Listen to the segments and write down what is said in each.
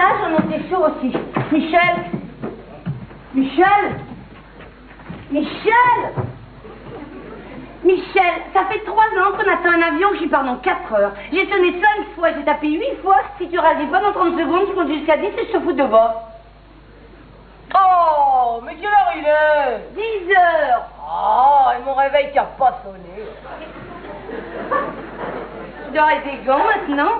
là, j'en étais sûre aussi. Michel. Michel. Michel. Michel, ça fait 3 ans qu'on attend un avion qui part dans 4 heures. J'ai sonné 5 fois, j'ai tapé 8 fois. Si tu réagis pas dans 30 secondes, tu comptes jusqu'à 10 et je te fous de bas. Oh, mais quelle heure il est? 10 heures. Oh, et mon réveil qui a pas sonné. Tu dois arrêter quand maintenant?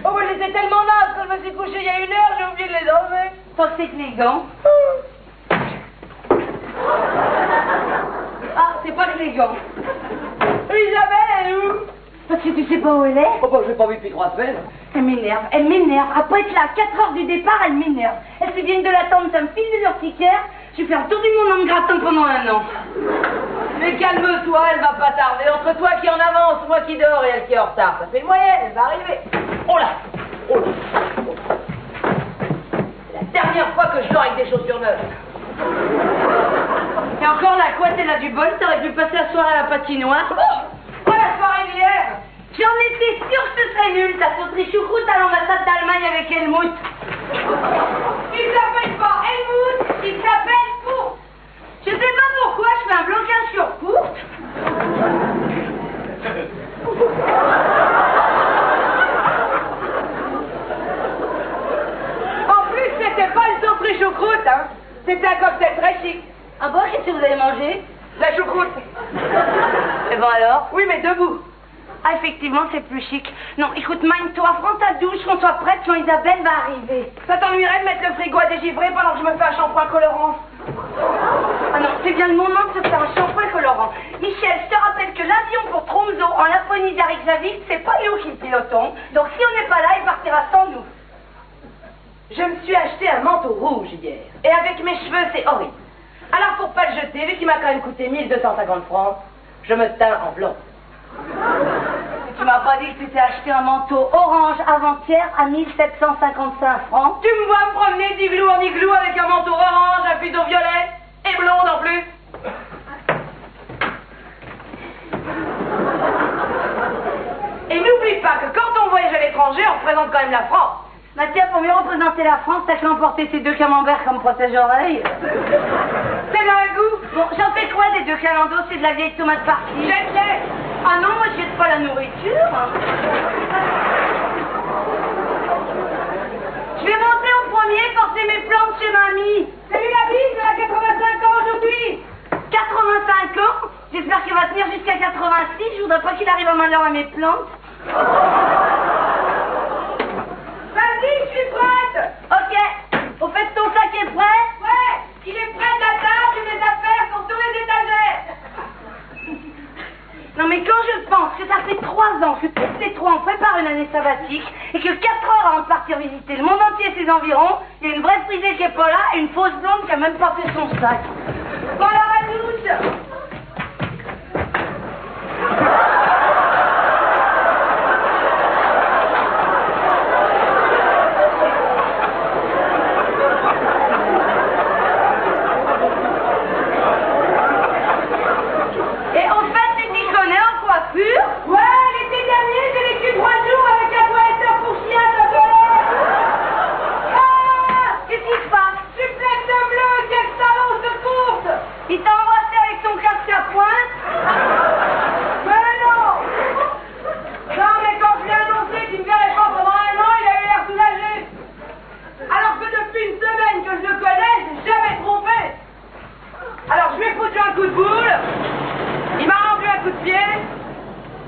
Oh, mais j'étais tellement naze quand je me suis couchée il y a 1 heure, j'ai oublié de les enlever. Toi, c'est que les gants. Ah, c'est pas que les gants. Isabelle, elle est où? Parce que tu sais pas où elle est? Oh, bah, je l'ai pas vue depuis 3 semaines. Elle m'énerve. Après être là à 4 heures du départ, elle m'énerve. Elle se vient de l'attendre, ça me file des urticaires. Je fais un tour du monde en me grattant pendant 1 an. Mais calme-toi, elle va pas tarder. Entre toi qui en avance, moi qui dors et elle qui est en retard. Ça fait une moyenne, elle va arriver. Oh là. C'est la dernière fois que je dors avec des chaussures neuves. Et encore la couette, elle a du bol, t'aurais pu passer la soirée à la patinoire. Oh, la soirée d'hier. J'en étais sûre que ce serait nul, ta sauterie choucroute à l'ambassade d'Allemagne avec Helmut. Il s'appelle pas Helmut, il s'appelle Kurt. Je sais pas pourquoi je fais un blocage sur Kurt. En plus, c'était pas une sauterie choucroute, hein. C'était un cocktail très chic. Ah bon, qu'est-ce que vous avez mangé? La choucroute. Et bon alors? Oui, mais debout. Ah, effectivement, c'est plus chic. Non, écoute, mine-toi, prends ta douche, qu'on soit prête quand Isabelle va arriver. Ça t'ennuierait de mettre le frigo à dégivrer pendant que je me fais un shampoing colorant? Ah non, c'est bien le moment de se faire un shampoing colorant. Michel, je te rappelle que l'avion pour Tromsø en Laponie d'Reykjavik, c'est pas nous qui le pilotons. Donc si on n'est pas là, il partira sans nous. Je me suis acheté un manteau rouge hier. Et avec mes cheveux, c'est horrible. Alors pour pas le jeter, vu qu'il m'a quand même coûté 1250 francs, je me teins en blanc. Tu m'as pas dit que tu t'es acheté un manteau orange avant-hier à 1755 francs? Tu me vois me promener d'igloo en igloo avec un manteau orange, un puceau violet et blonde en plus. Et n'oublie pas que quand on voyage à l'étranger, on représente quand même la France. Mathieu, pour mieux représenter la France, t'as qu'à emporter ces 2 camemberts comme protège-oreilles. C'est dans un goût. Bon, j'en fais quoi des 2 calendos? C'est de la vieille tomate partie. Jette-les. Ah non, moi je jette pas la nourriture. Je vais monter en premier, porter mes plantes chez mamie. Salut la bise, elle a 85 ans aujourd'hui. 85 ans? J'espère qu'il va tenir jusqu'à 86. Je voudrais pas qu'il arrive à malheur à mes plantes. Vas-y, je suis prête. Ok. Au fait, ton sac est prêt? Ouais, il est prêt de la table et mes affaires sont sur les étagères. Non mais quand je pense que ça fait 3 ans que toutes les 3 on prépare une année sabbatique et que 4 heures avant de partir visiter le monde entier et ses environs, il y a une vraie frisée qui est pas là et une fausse blonde qui a même pas fait son sac. Bon alors à tous.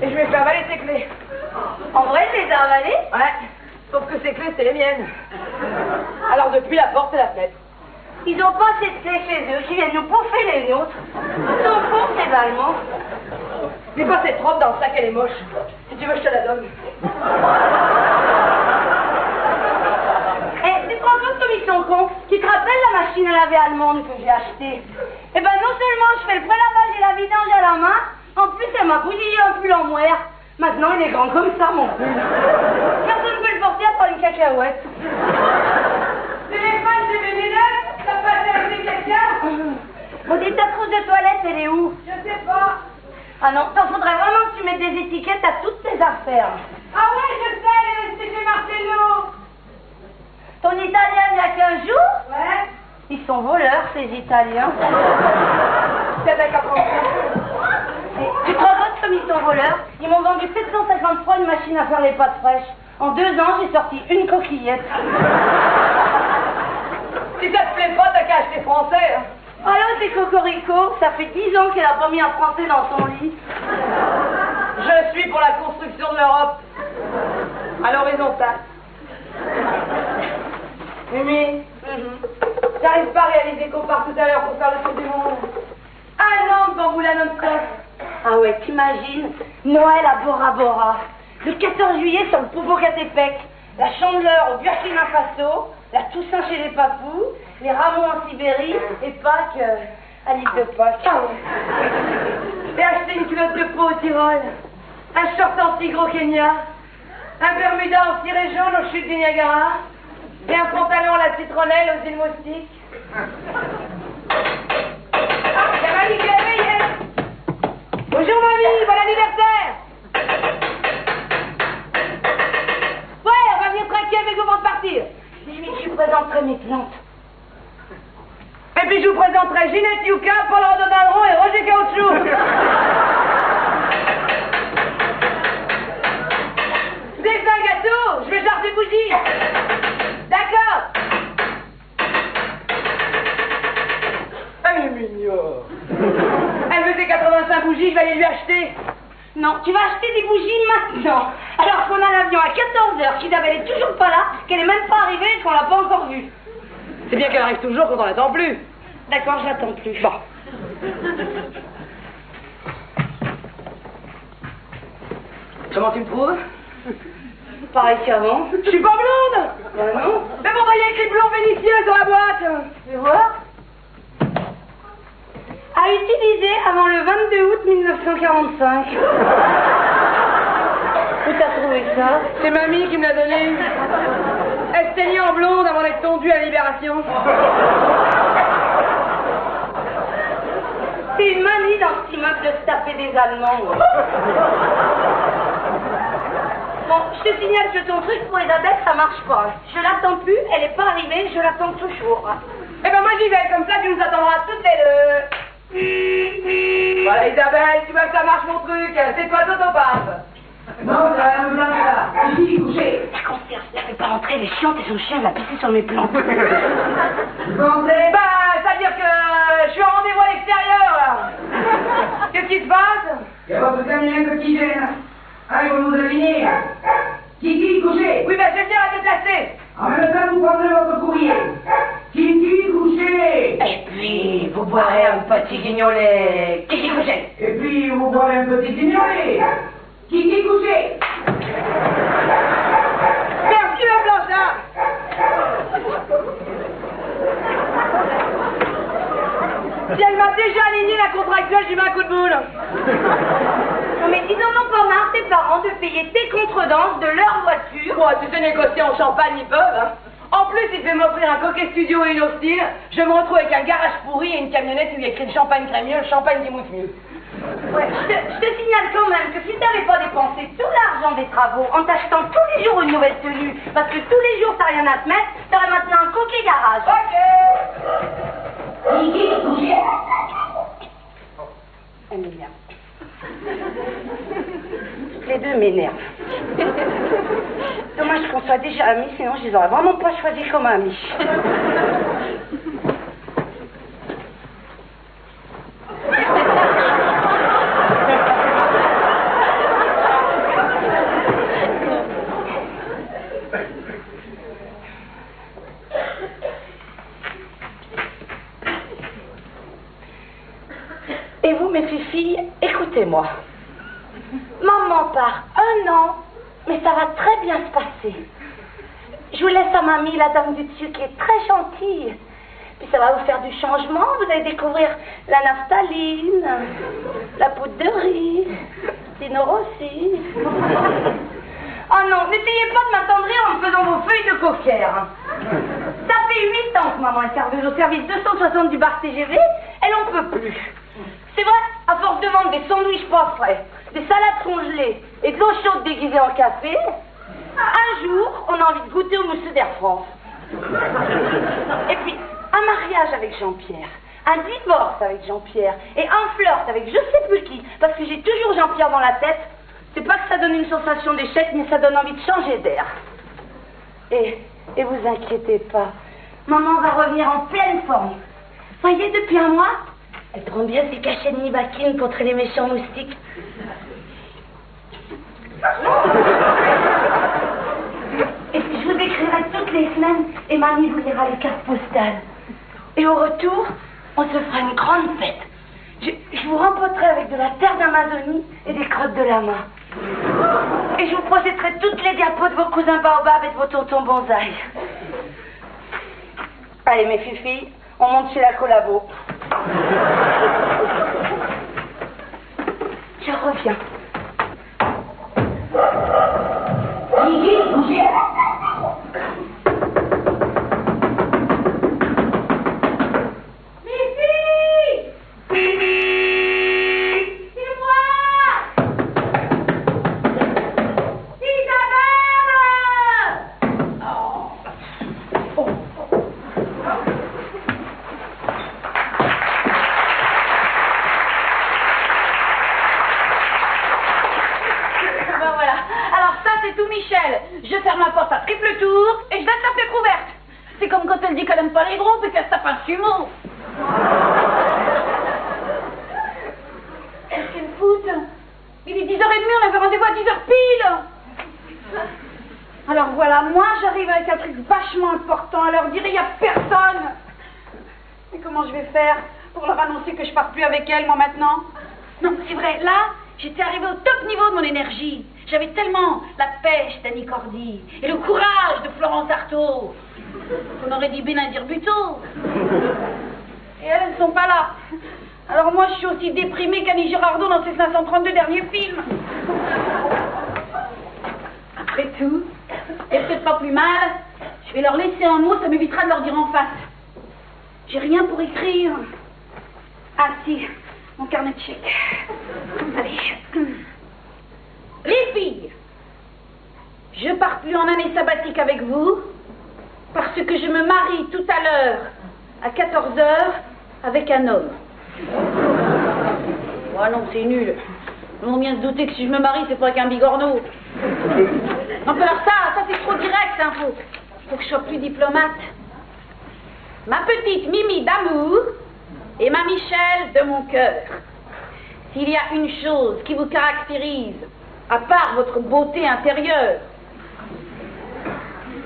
Et je lui ai fait avaler ses clés. En vrai, je les as avalées? Ouais, sauf que ses clés, c'était les miennes. Alors depuis, la porte et la fenêtre. Ils ont pas assez de clés chez eux qui viennent nous bouffer les nôtres. Ils sont fous, ces Allemands. Dis pas cette robe dans le sac, elle est moche. Si tu veux, je te la donne. Eh, tu te rends compte comme ils sont cons? Tu te rappelles la machine à laver allemande que j'ai achetée? Eh ben non seulement je fais le prélavage et la vidange à la main, en plus elle m'a bousillé un pull en moire. Maintenant il est grand comme ça mon pull. Personne ne peut le porter à part une cacahuète. C'est les fans de Bénédette. T'as pas servi quelqu'un? Bon, dis ta trousse de toilette, elle est où? Je sais pas. Ah non, t'en faudrait vraiment que tu mettes des étiquettes à toutes tes affaires. Ah ouais, je sais, elle est restée chez Marcello. Ton italien il y a 15 jours? Ouais. Ils sont voleurs, ces Italiens. C'est avec apprendre ça. Tu te rends compte comme ils sont voleurs? Ils m'ont vendu 750 francs une machine à faire les pâtes fraîches. En 2 ans, j'ai sorti une coquillette. Si ça te plaît pas, t'as qu'à acheter français. Hein. Alors, c'est Cocorico, ça fait 10 ans qu'elle a pas mis un français dans son lit. Je suis pour la construction de l'Europe. À l'horizontale. Mimi, j'arrive pas à réaliser qu'on part tout à l'heure pour faire le tour du monde. Un an de bamboula non-stop. Ah ouais, t'imagines? Noël à Bora Bora. Le 14 juillet sur le Popocatépec. La Chandeleur au Burkina Faso. La Toussaint chez les Papous. Les Rameaux en Sibérie. Et Pâques à l'île de Pâques. Ah ouais. J'ai acheté une culotte de peau au Tyrol. Un short en tigre au Kenya. Un Bermuda en ciré jaune aux chutes du Niagara. Et un pantalon à la citronnelle aux îles Moustiques. C'est Mamie qui est réveillée. Bonjour mamie, bon anniversaire. Ouais, on va venir trinquer avec vous avant de partir. Je présenterai mes plantes. Et puis je vous présenterai Ginette Yucca, Paul Rhododendron et Roger Caoutchouc. Vous avez fait un gâteau? Je vais charger des bougies. D'accord. Elle est mignonne. Elle veut ses 85 bougies, je vais aller lui acheter. Non, tu vas acheter des bougies maintenant. Alors qu'on a l'avion à 14h, qu'Isabelle est toujours pas là, qu'elle est même pas arrivée et qu'on l'a pas encore vue. C'est bien qu'elle arrive toujours quand on l'attend plus. D'accord, je l'attends plus. Bon. Comment tu me trouves? Pareil qu'avant. Je suis pas blonde. Bah non. Mais bon, il y a écrit blond vénitien sur la boîte. Tu veux voir? À utiliser avant le 22 août 1945. Où t'as trouvé ça? C'est mamie qui me l'a donné. Elle se teignait en blonde avant d'être tondue à la Libération. C'est une manie dans ce immeuble de se taper des Allemands. Ouais. Bon, je te signale que ton truc pour Isabelle, ça marche pas. Je l'attends plus, elle est pas arrivée, je l'attends toujours. Eh ben moi j'y vais, comme ça tu nous attendras toutes les deux. Voilà Isabelle, tu vois que ça marche mon truc, c'est toi d'autopath. Non, ça me blanche là. Ici, couché. La concierge, la fait pas rentrer, elle est chiante et son chien va pisser sur mes plantes. Bah, ça veut dire que je suis en rendez-vous à l'extérieur là. Qu'est-ce qui se passe? Il n'y a pas besoin de rien qui gêne. Allez, vous nous devinez. Kiki, couché. Oui, ben je vais venir à déplacer. En même temps, vous prendrez votre courrier. Kiki, couché. Et puis, vous boirez un petit guignolet. Kiki couché. Et puis, vous boirez un petit guignolet. Kiki, couché. Merci, ma Blanchard. Si elle m'a déjà aligné la contractuelle, je lui mets un coup de boule. Non mais ils en ont pas marre, tes parents, de payer tes contredanses de leur voiture. Bon, tu sais négocier en champagne, ils peuvent, hein. En plus, il devait m'offrir un coquet studio et une hostile. Je me retrouve avec un garage pourri et une camionnette où il y a écrit le champagne crémieux, le champagne qui mousse mieux. Ouais, je te signale quand même que si t'avais pas dépensé tout l'argent des travaux en t'achetant tous les jours une nouvelle tenue, parce que tous les jours t'as rien à te mettre, t'aurais maintenant un coquet garage. Ok. Kiki, couché. Elle m'énerve. Les deux m'énervent. Dommage qu'on soit déjà amis, sinon je les aurais vraiment pas choisis comme amis. Et vous, mes filles, écoutez-moi. Maman part 1 an, mais ça va très bien se passer. Je vous laisse à mamie, la dame du dessus, qui est très gentille. Puis ça va vous faire du changement, vous allez découvrir la naphtaline, la poudre de riz, Dino Rossi. Oh non, n'essayez pas de m'attendrir en me faisant vos feuilles de cocker. Ça fait 8 ans que maman est serveuse au service 260 du bar TGV, elle en peut plus. C'est vrai, à force de vendre des sandwichs pas frais, des salades congelées et de l'eau chaude déguisée en café, un jour, on a envie de goûter au mousseux d'Air France. Et puis, un mariage avec Jean-Pierre, un divorce avec Jean-Pierre, et un flirt avec je sais plus qui, parce que j'ai toujours Jean-Pierre dans la tête, c'est pas que ça donne une sensation d'échec, mais ça donne envie de changer d'air. Et vous inquiétez pas, maman va revenir en pleine forme. Voyez, depuis un mois, elle prend bien ses cachets de Nibaquine contre les méchants moustiques. Et puis je vous écrirai toutes les semaines et mamie vous lira les cartes postales. Et au retour, on se fera une grande fête. Je vous rempoterai avec de la terre d'Amazonie et des crottes de lama. Et je vous procéderai toutes les diapos de vos cousins Baobab et de vos tontons bonsaï. Allez mes filles, on monte chez la collabo. Je reviens. Gigi, bougez. Je ferme la porte à triple tour et je laisse la fenêtre ouverte. C'est comme quand elle dit qu'elle aime pas les groupes et qu'elle tape un sumo. Qu'est-ce qu'elle fout? Il est 10h30, on avait rendez-vous à 10h pile. Alors voilà, moi j'arrive avec un truc vachement important à leur dire, il n'y a personne. Mais comment je vais faire pour leur annoncer que je pars plus avec elle, moi maintenant? Non, c'est vrai, là, j'étais arrivée au top niveau de mon énergie. J'avais tellement la pêche d'Annie Cordy et le courage de Florence Artaud. On aurait dit Bénadir Buteau. Et elles ne sont pas là. Alors moi, je suis aussi déprimée qu'Annie Girardot dans ses 532 derniers films. Après tout, c'est peut-être pas plus mal. Je vais leur laisser un mot, ça m'évitera de leur dire en face. J'ai rien pour écrire. Ah si, mon carnet de chèques. Allez. Les filles, je pars plus en année sabbatique avec vous parce que je me marie tout à l'heure à 14h avec un homme. Oh non, c'est nul. On vient de se douter que si je me marie, c'est pas avec un bigorneau. Non, alors ça c'est trop direct, hein, faut que je sois plus diplomate. Ma petite Mimi d'amour et ma Michelle de mon cœur. S'il y a une chose qui vous caractérise, à part votre beauté intérieure,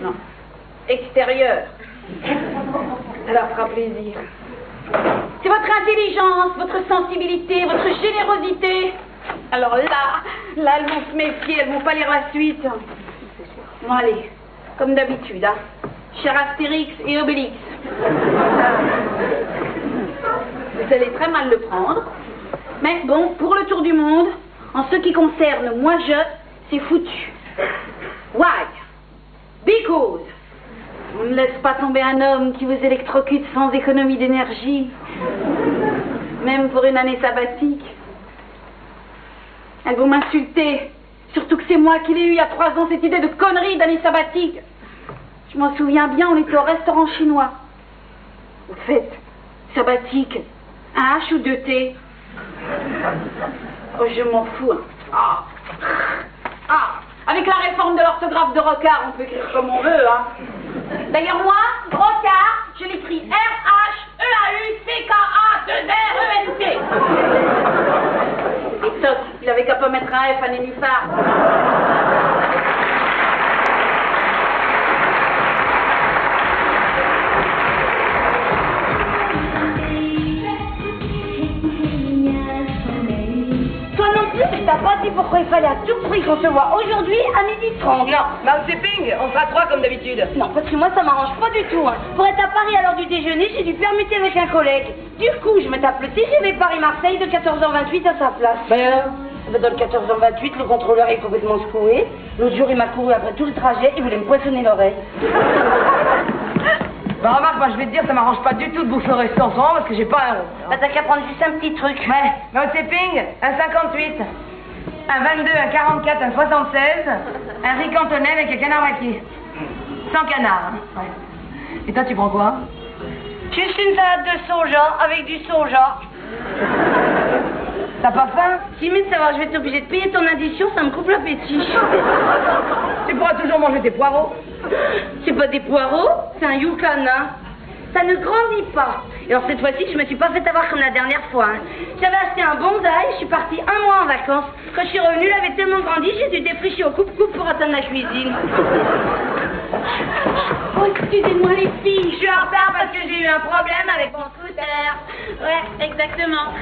non, extérieure, ça leur fera plaisir. C'est votre intelligence, votre sensibilité, votre générosité. Alors là, elles vont se méfier, elles vont pas lire la suite. Bon allez, comme d'habitude, hein. Cher Astérix et Obélix. Vous allez très mal le prendre. Mais bon, pour le tour du monde, en ce qui concerne moi c'est foutu. Why? Because on ne laisse pas tomber un homme qui vous électrocute sans économie d'énergie, même pour une année sabbatique. Elles vont m'insulter, surtout que c'est moi qui l'ai eu il y a 3 ans, cette idée de connerie d'année sabbatique. Je m'en souviens bien, on était au restaurant chinois. Au fait, sabbatique, un H ou 2 T? Oh, je m'en fous. Avec la réforme de l'orthographe de Rocard, on peut écrire comme on veut, hein. D'ailleurs, moi, Rocard, je l'écris R-H-E-A-U-C-K-A-2-R-E-N-T. Et toc, il avait qu'à pas mettre un F à Nénuphar. T'as pas dit pourquoi il fallait à tout prix qu'on se voit aujourd'hui à 12h30. Non, Mao Tse-Ping, on sera 3 comme d'habitude. Non, parce que moi ça m'arrange pas du tout. Hein. Pour être à Paris à l'heure du déjeuner, j'ai dû permuter avec un collègue. Du coup, je me tape le TGV Paris-Marseille de 14h28 à sa place. Dans le 14h28, le contrôleur est complètement secoué. L'autre jour, il m'a couru après tout le trajet, il voulait me poinçonner l'oreille. Bah remarque, moi je vais te dire, ça m'arrange pas du tout de bouffer au restaurant en ce moment parce que j'ai pas un rond. Bah t'as qu'à prendre juste un petit truc. Ouais, Mao Tse-Ping, un 58, un 22, un 44, un 76, un riz cantonais avec un canard maquis. Sans canard, hein. Ouais. Et toi, tu prends quoi? Juste une salade de soja avec du soja. T'as pas faim? Timide, ça va, je vais être obligée de payer ton addition, ça me coupe l'appétit. Tu pourras toujours manger tes poireaux. C'est pas des poireaux, c'est un yucana. Ça ne grandit pas. Et alors cette fois-ci, je me suis pas fait avoir comme la dernière fois. Hein. J'avais acheté un bonsaï, je suis partie 1 mois en vacances. Quand je suis revenue, il avait tellement grandi, j'ai dû défricher au coupe-coupe pour atteindre la cuisine. Oh, excusez-moi les filles. Je suis en retard parce que j'ai eu un problème avec mon scooter. Ouais, exactement.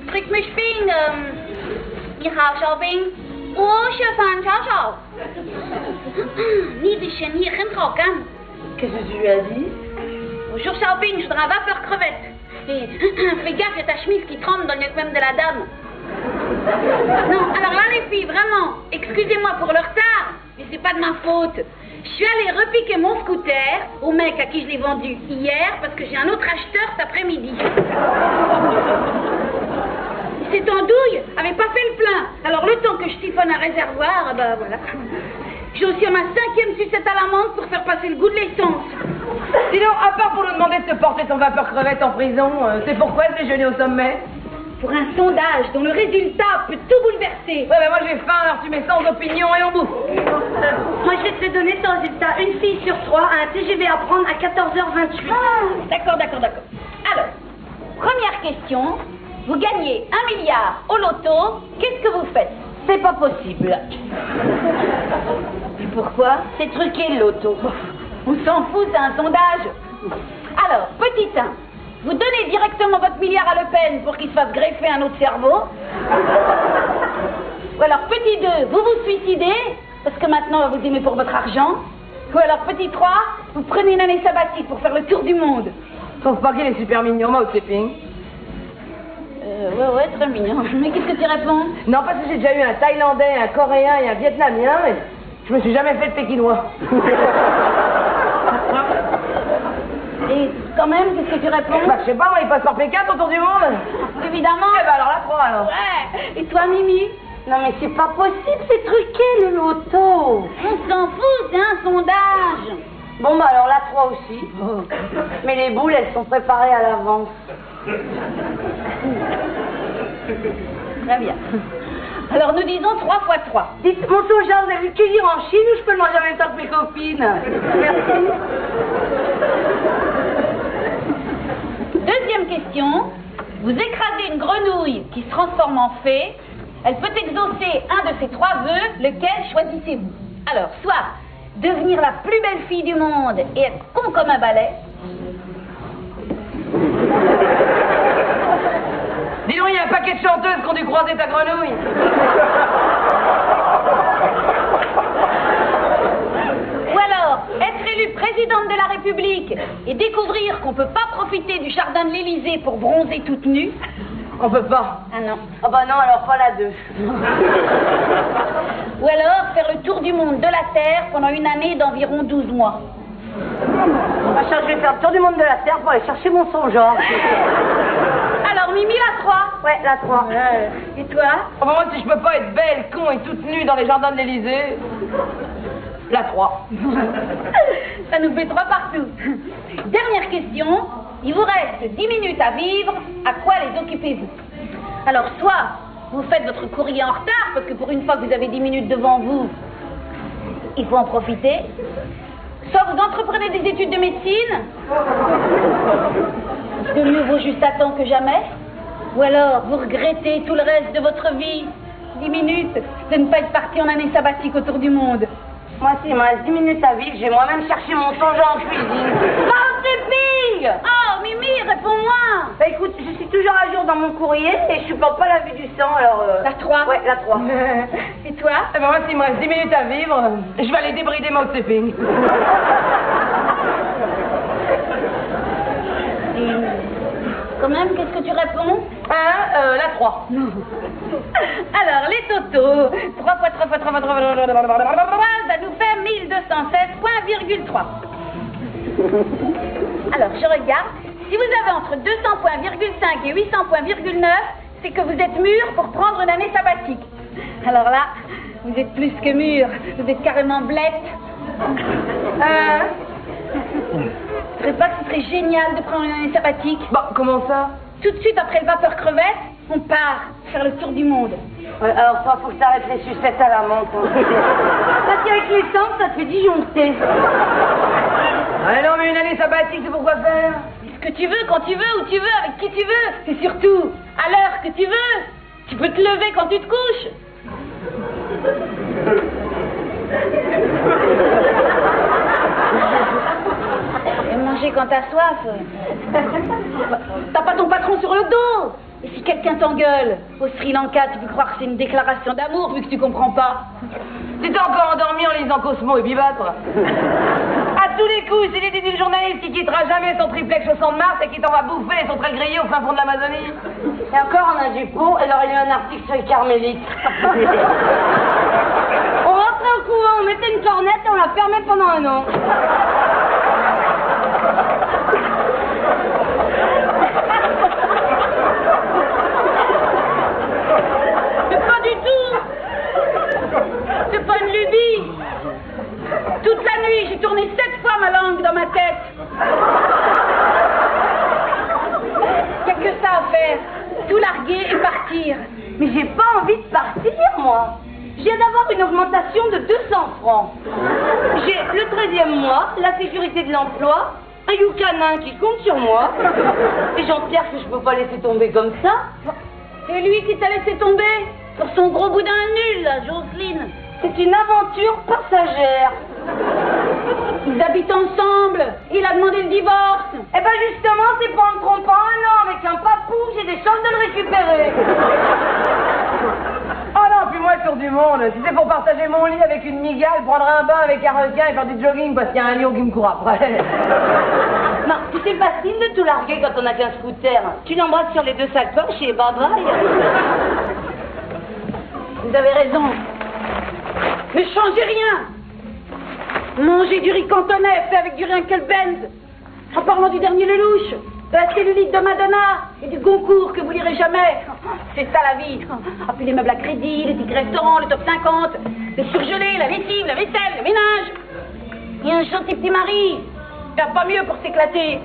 Trick mich bin,你好shopping. 我是范小小。你的生意很好干。 Qu'est-ce que tu lui as dit? Bonjour shopping, je voudrais un vapeur crevette. Et fais gaffe, il y a ta chemise qui tremble dans le même de la dame. Non, alors là les filles, vraiment, excusez-moi pour le retard, mais c'est pas de ma faute. Je suis allée repiquer mon scooter au mec à qui je l'ai vendu hier parce que j'ai un autre acheteur cet après-midi. Cette andouille avait pas fait le plein. Alors le temps que je siphonne un réservoir, bah voilà. J'ai aussi ma 5e sucette à l'amande pour faire passer le goût de l'essence. Sinon, à part pour nous demander de te porter ton vapeur crevette en prison, c'est pourquoi le déjeuner au sommet? Pour un sondage dont le résultat peut tout bouleverser. Ouais, mais moi j'ai faim, alors tu mets sans opinion et on bouffe. Moi, je vais te donner ton résultat. Une fille sur 3 a un TGV à prendre à 14h28. Ah, d'accord. Alors, première question. Vous gagnez 1 milliard au loto. Qu'est-ce que vous faites? C'est pas possible. Et pourquoi? C'est truqué le loto. On s'en fout, c'est un sondage. Alors, petit 1, vous donnez directement votre milliard à Le Pen pour qu'il se fasse greffer un autre cerveau. Ou alors, petit 2, vous vous suicidez, parce que maintenant on va vous aimer pour votre argent. Ou alors, petit 3, vous prenez une année sabbatique pour faire le tour du monde. Trouve pas qu'il est super mignon, Mao Tse-Ping. Ouais, très mignon. Mais qu'est-ce que tu réponds? Non, parce que j'ai déjà eu un Thaïlandais, un Coréen et un Vietnamien, mais je me suis jamais fait de Pékinois. Et quand même, qu'est-ce que tu réponds? Bah, je sais pas, moi, il passe par P4 autour du monde. Évidemment. Eh ben alors, la 3 alors. Ouais. Et toi, Mimi? Non, mais c'est pas possible, c'est truqué le loto. On s'en fout, c'est un sondage. Bon, bah alors la 3 aussi. Mais les boules, elles sont préparées à l'avance. Très bien. Alors nous disons 3 fois 3. Dites, mon soja, vous avez vu le cueillir en Chine ou je peux le manger en même temps que mes copines? Merci. Deuxième question. Vous écrasez une grenouille qui se transforme en fée. Elle peut exaucer un de ces 3 vœux. Lequel choisissez-vous? Alors, soit devenir la plus belle fille du monde et être con comme un balai. Dis donc, il y a un paquet de chanteuses qui ont dû croiser ta grenouille. Ou alors, être élue présidente de la République et découvrir qu'on peut pas profiter du jardin de l'Élysée pour bronzer toute nue. On peut pas. Ah non. Oh bah non, alors pas la 2. Ou alors faire le tour du monde de la Terre pendant une année d'environ 12 mois. Je vais faire le tour du monde de la Terre pour aller chercher mon soja. Alors Mimi, la 3. Ouais, la 3. Et toi? Oh, bah, moi, si je peux pas être belle, con et toute nue dans les jardins de l'Élysée, la 3. Ça nous fait 3 partout. Dernière question. Il vous reste 10 minutes à vivre. À quoi les occupez-vous? Alors, soit vous faites votre courrier en retard, parce que pour une fois que vous avez 10 minutes devant vous, il faut en profiter. Soit vous entreprenez des études de médecine, parce que mieux vaut juste à temps que jamais. Ou alors vous regrettez tout le reste de votre vie, 10 minutes, de ne pas être parti en année sabbatique autour du monde. Moi, s'il me reste 10 minutes à vivre, j'ai moi-même cherché mon soja en cuisine. Ping! Oh, Mimi, réponds-moi! Bah écoute, je suis toujours à jour dans mon courrier et je supporte pas la vue du sang, alors... La 3? Ouais, la 3. Et toi? Eh ben moi, s'il me reste 10 minutes à vivre, je vais aller débrider Mao Tse-Ping. Quand même, qu'est-ce que tu réponds? La 3. Alors, les totaux. 3 fois 3 fois 3 fois 3 ça nous fait 1216,3. Alors, je regarde. Si vous avez entre 200,5 et 800,9, c'est que vous êtes mûr pour prendre une année sabbatique. Alors là, vous êtes plus que mûr. Vous êtes carrément blette. Ce serait pas que ce serait génial de prendre une année sabbatique? Bah, comment ça? Tout de suite après le vapeur crevette, on part faire le tour du monde. Ouais, alors ça, faut que t'arrêtes les sucettes à la menthe. Parce qu'avec les temps, ça te fait disjoncter. Ah non, mais une année sabbatique, c'est pour quoi faire? Ce que tu veux, quand tu veux, où tu veux, avec qui tu veux. C'est surtout à l'heure que tu veux. Tu peux te lever quand tu te couches. Et manger quand t'as soif. T'as pas ton patron sur le dos. Et si quelqu'un t'engueule au Sri Lanka, tu peux croire que c'est une déclaration d'amour vu que tu comprends pas. Tu t'es encore endormi en lisant Cosmo et Biba, toi. À tous les coups, c'est l'idée d'une journaliste qui quittera jamais son triplex au Champ de Mars et qui t'en va bouffer son traits grillés au fin fond de l'Amazonie. Et encore, on a du pot, elle aurait lu un article sur les carmélites. On rentrait au couvent, on mettait une cornette et on la fermait pendant 1 an. C'est pas du tout. C'est pas une lubie. Toute la nuit, j'ai tourné 7 fois ma langue dans ma tête. Y'a que ça à faire. Tout larguer et partir. Mais j'ai pas envie de partir, moi. Je viens d'avoir une augmentation de 200 francs. J'ai le 13e mois, la sécurité de l'emploi, un youcanin qui compte sur moi, et Jean-Pierre que je peux pas laisser tomber comme ça. C'est lui qui t'a laissé tomber sur son gros boudin nul, là, Jocelyne. C'est une aventure passagère. Ils habitent ensemble. Il a demandé le divorce. Eh ben justement, c'est pas en me trompant un an avec un papou, j'ai des chances de le récupérer. Oh non, puis moi, le tour du monde, si c'est pour partager mon lit avec une migale, prendre un bain avec un requin et faire du jogging parce qu'il y a un lion qui me court après. Non, c'est facile de tout larguer quand on a qu'un scooter. Tu l'embrasses sur les 2 sacoches et bye bye. Vous avez raison. Ne changez rien. Mangez du riz cantonais fait avec du Rinkelbenz. En parlant du dernier Lelouch, de la cellulite de Madonna et du Goncourt que vous lirez jamais. C'est ça la vie. Ah, puis les meubles à crédit, les tickets restaurants, le top 50, les surgelés, la lessive, la vaisselle, le ménage. Il y a un gentil petit mari. Il n'y a pas mieux pour s'éclater.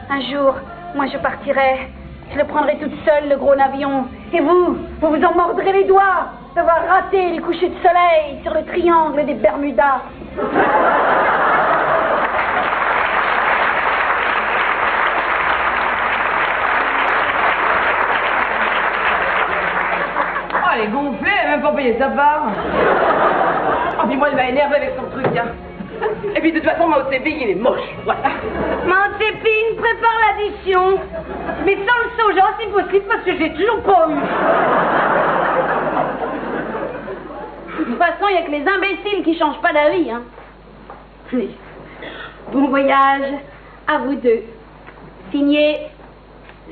Un jour, moi je partirai. Je le prendrai toute seule, le gros navillon. Et vous vous en mordrez les doigts d'avoir raté les couchers de soleil sur le triangle des Bermudas. Oh, elle est gonflée, elle a même pas payé sa part. Oh, puis moi, elle m'a énervé avec son truc, hein. Et puis de toute façon, Mao Tse-Ping, il est moche, voilà. Mao Tse-Ping, prépare l'addition. Mais sans le soja, si possible, parce que j'ai toujours pas eu. De toute façon, il n'y a que les imbéciles qui changent pas d'avis, hein. Oui. Bon voyage à vous deux. Signé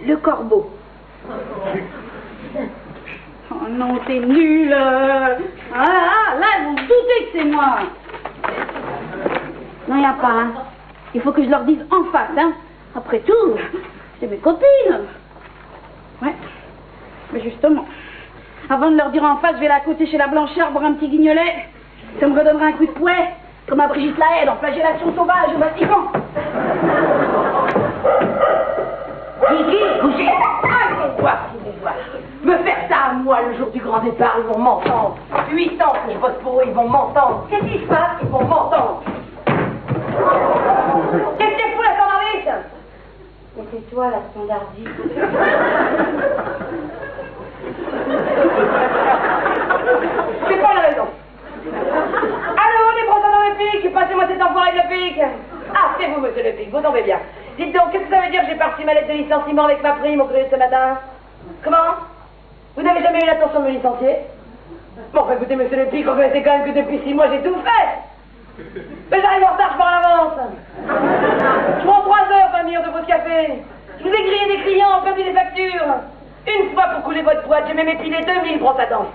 Le Corbeau. Oh non, t'es nul. Ah, là, vous vous doutez que c'est moi. Non, il n'y a pas, hein. Il faut que je leur dise en face, hein. Après tout, c'est mes copines. Ouais. Mais justement, avant de leur dire en face, je vais la côté chez la Blanchard boire un petit guignolet. Ça me redonnera un coup de fouet, comme à Brigitte Lahaie dans Flagellation sauvage au Vatican. Kiki, couchez. Allez voir, me faire ça à moi le jour du grand départ, ils vont m'entendre. 8 ans que je bosse pour eux, ils vont m'entendre. Qu'est-ce qui se passe? Ils vont m'entendre. Qu'est-ce que t'es fou, la standardiste? Mais c'est toi, la standardiste. C'est pas la raison. Allô, les brossins dans le pic, passez-moi cet enfoiré de pic. Ah, c'est vous, monsieur le pic, vous tombez bien. Dites donc, qu'est-ce que ça veut dire que j'ai pas reçu ma lettre de licenciement avec ma prime au courrier de ce matin? Comment? Vous n'avez jamais eu l'intention de me licencier? Bon, enfin, écoutez, monsieur le pic, reconnaissez quand même que depuis 6 mois, j'ai tout fait. Mais j'arrive en retard, je pars à l'avance. Je prends 3 heures pour venir de votre café. Je vous ai grillé des clients, perdu des factures. Une fois pour couler votre boîte, j'ai même épilé 2000 brosses à dents.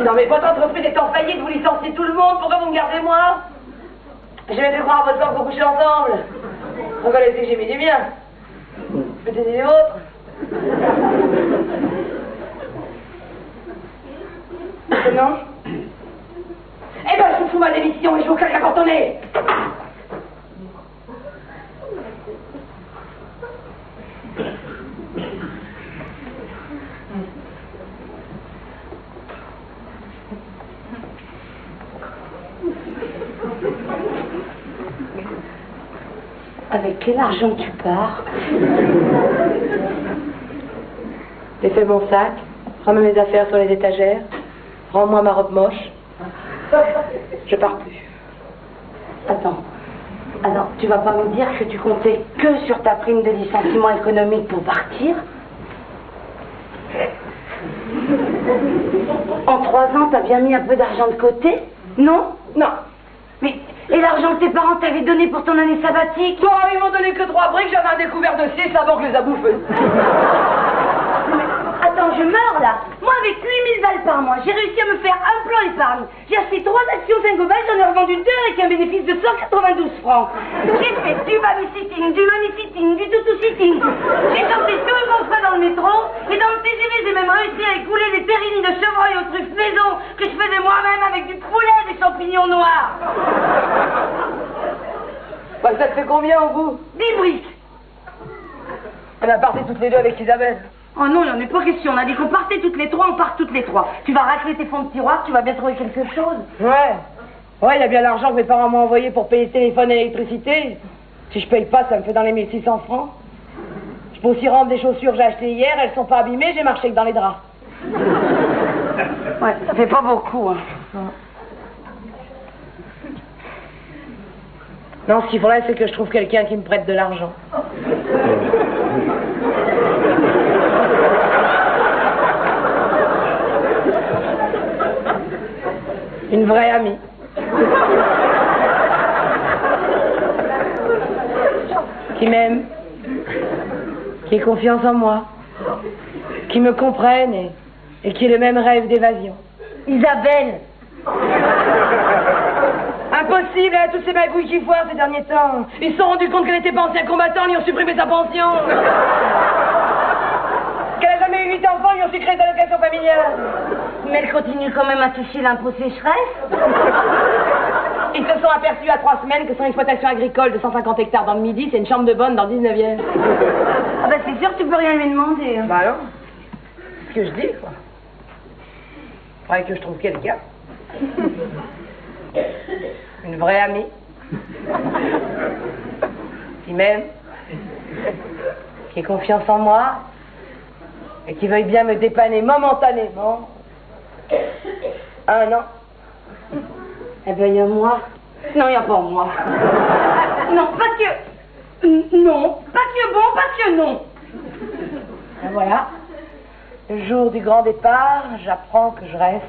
Non mais votre entreprise est en faillite, vous licenciez tout le monde, pourquoi vous me gardez moi? J'ai même fait croire à votre corps pour coucher ensemble. Reconnaissez que j'ai mis du mien. Peut-être des vôtres. Non? Eh ben, je vous fous ma démission et je vous claque la porte au nez. Avec quel argent tu pars? J'ai fait mon sac, remets mes affaires sur les étagères, rends-moi ma robe moche. Je pars plus. Attends, tu vas pas me dire que tu comptais que sur ta prime de licenciement économique pour partir? En 3 ans, t'as bien mis un peu d'argent de côté? Non? Non. Mais, et l'argent que tes parents t'avaient donné pour ton année sabbatique? Toi, ils m'ont donné que 3 briques, j'avais un découvert de 6, la banque les a bouffés. Attends, je meurs là. Moi, avec 8000 balles par mois, j'ai réussi à me faire un plan épargne. J'ai acheté 3 actions Saint-Gobain, j'en ai revendu 2 avec un bénéfice de 192 francs. J'ai fait du babysitting, du mammy-sitting, du toutou-sitting. J'ai chanté tous les bons frais dans le métro. Et dans le TGV, j'ai même réussi à écouler des terrines de chevreuil aux truffes maison que je faisais moi-même avec du poulet et des champignons noirs. Bah, ça te fait combien au bout? 10 briques. On a parti toutes les deux avec Isabelle. Oh non, il n'y en a pas question. On a dit qu'on partait toutes les 3, on part toutes les 3. Tu vas racler tes fonds de tiroir, tu vas bien trouver quelque chose. Ouais, il y a bien l'argent que mes parents m'ont envoyé pour payer le téléphone et l'électricité. Si je paye pas, ça me fait dans les 1600 francs. Je peux aussi rendre des chaussures que j'ai achetées hier, elles sont pas abîmées, j'ai marché que dans les draps. Ouais, ça fait pas beaucoup, hein. Non, ce qu'il faudrait, c'est que je trouve quelqu'un qui me prête de l'argent. Une vraie amie. Qui m'aime. Qui ait confiance en moi. Qui me comprenne et qui ait le même rêve d'évasion. Isabelle. Impossible, hein, tous ces magouilles qui foirent ces derniers temps. Ils se sont rendus compte qu'elle n'était pas ancien combattant, ils ont supprimé sa pension. Qu'elle a jamais eu 8 enfants, ils ont su créer sa location familiale. Mais elle continue quand même à toucher l'impôt sécheresse. Ils se sont aperçus à 3 semaines que son exploitation agricole de 150 hectares dans le Midi, c'est une chambre de bonne dans le 19e. Ah bah c'est sûr que tu peux rien lui demander. Hein. Bah non. C'est ce que je dis, quoi. Faudrait que je trouve quelqu'un. Une vraie amie. Qui m'aime. Qui ait confiance en moi. Et qui veuille bien me dépanner momentanément. 1 an. Eh ben, il y a moi. Non, il n'y a pas moi. Non, pas que... Non, pas que bon, pas que non. Et voilà. Le jour du grand départ, j'apprends que je reste.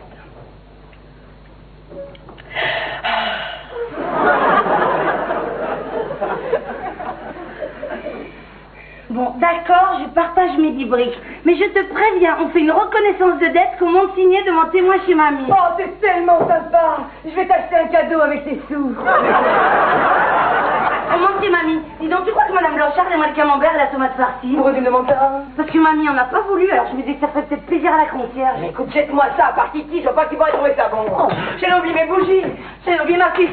Bon, d'accord, je partage mes 10 briques. Mais je te préviens, on fait une reconnaissance de dette qu'on monte signer devant témoin chez mamie. Oh, c'est tellement sympa. Je vais t'acheter un cadeau avec tes sous. On monte chez mamie. Dis donc, tu crois que madame Blanchard aimerait le camembert et la tomate farcie? Pourquoi tu me demandes ça? Parce que mamie en a pas voulu, alors je me disais que ça ferait peut-être plaisir à la concierge. Écoute, jette-moi ça à part Titi, je vois pas qui pourrait trouver ça bon. Oh. J'ai oublié mes bougies. J'ai oublié ma fille.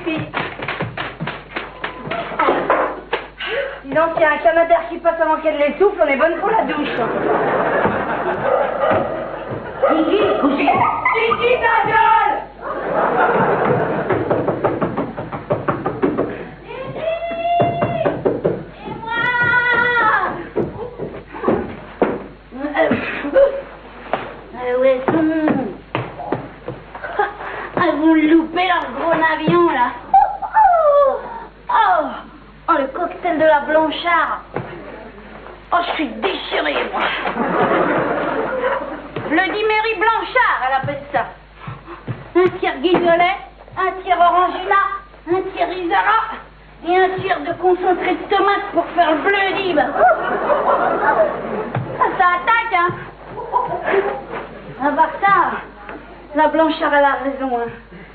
Dis donc, s'il y a un canadaire qui passe avant qu'elle les souffle, on est bonne pour la douche. Titi, couchez. Titi, ta gueule! Où elles sont? Elles vont louper leur gros avion là. Oh, le cocktail de la Blanchard. Oh, je suis déchirée, moi. Le Dimery Blanchard, elle appelle ça. Un tiers guidolet, un tiers orangina, un tiers isara et un tiers de concentré de tomate pour faire le bleu d'Ib. Ça attaque, hein. À part ça, la Blanchard, elle a raison, hein.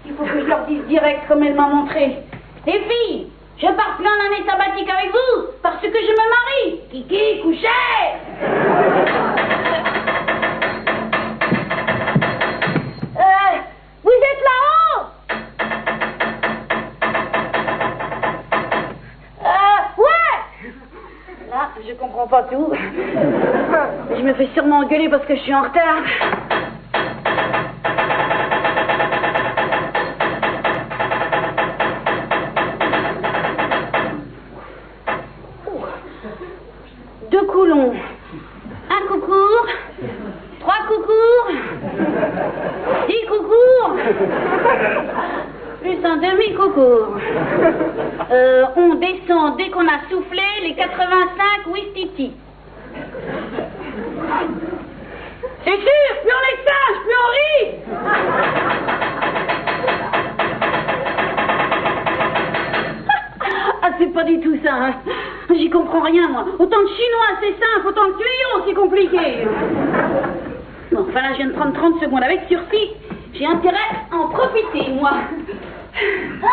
Il faut que je leur dise direct comme elle m'a montré. Les filles, je pars plus en année sabbatique avec vous, parce que je me marie. Kiki, couchez. Vous êtes là-haut? comprends pas tout. Je me fais sûrement engueuler parce que je suis en retard. Deux coulons. Un coucourt. 3 coucours. 10 coucours. Plus un demi-coucour. On descend dès qu'on a soufflé les 85 Ouistiti. C'est sûr, plus on est sage, plus on rit. Ah, c'est pas du tout ça, hein. J'y comprends rien, moi. Autant de chinois, c'est simple, autant de tuyaux, c'est compliqué. Bon, enfin là, je viens de prendre 30 secondes avec sursis. J'ai intérêt à en profiter, moi. Ah,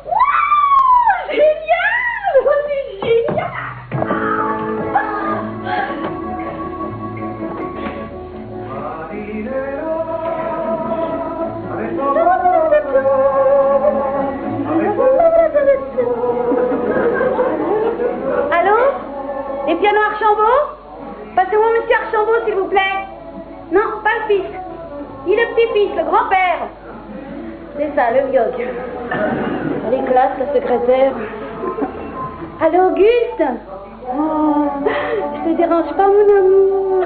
wow, génial! C'est génial! Allô? Les pianos Archambault? Passez-moi monsieur Archambault, s'il vous plaît. Non, pas le fils. Ni le petit-fils, le grand-père. C'est ça, le vieux. Elle est classe, la secrétaire. Allô, Auguste? Oh, je te dérange pas, mon amour.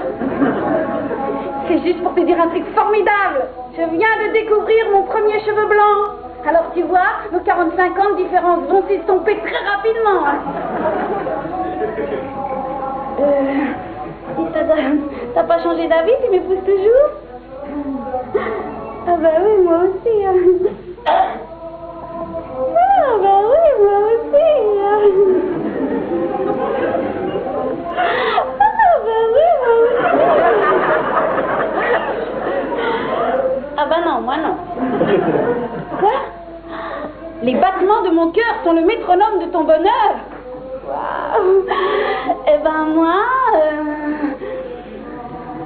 C'est juste pour te dire un truc formidable. Je viens de découvrir mon premier cheveu blanc. Alors tu vois, nos 45 ans de différence vont s'estomper très rapidement. T'as pas changé d'avis, tu m'épouses toujours? Ah bah oui, moi aussi. Ah bah oui, moi aussi. Ah bah oui, moi aussi. Ah bah non, moi non. Quoi? Les battements de mon cœur sont le métronome de ton bonheur. Waouh. Eh ben moi,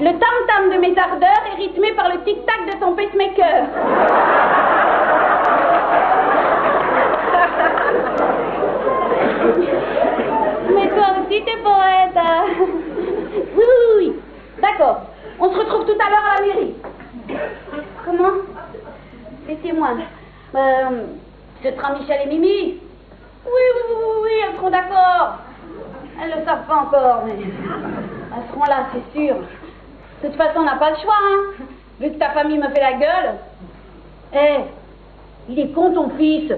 le tam-tam de mes ardeurs est rythmé par le tic-tac de ton pacemaker. Mais toi aussi t'es poète. Hein? Oui, oui, oui. D'accord. On se retrouve tout à l'heure à la mairie. Comment? Laissez-moi. Ce sera Michel et Mimi. Oui, elles seront d'accord. Elles ne le savent pas encore, mais elles seront là, c'est sûr. De toute façon, on n'a pas le choix, hein. Vu que ta famille me fait la gueule. Eh, il est con ton fils.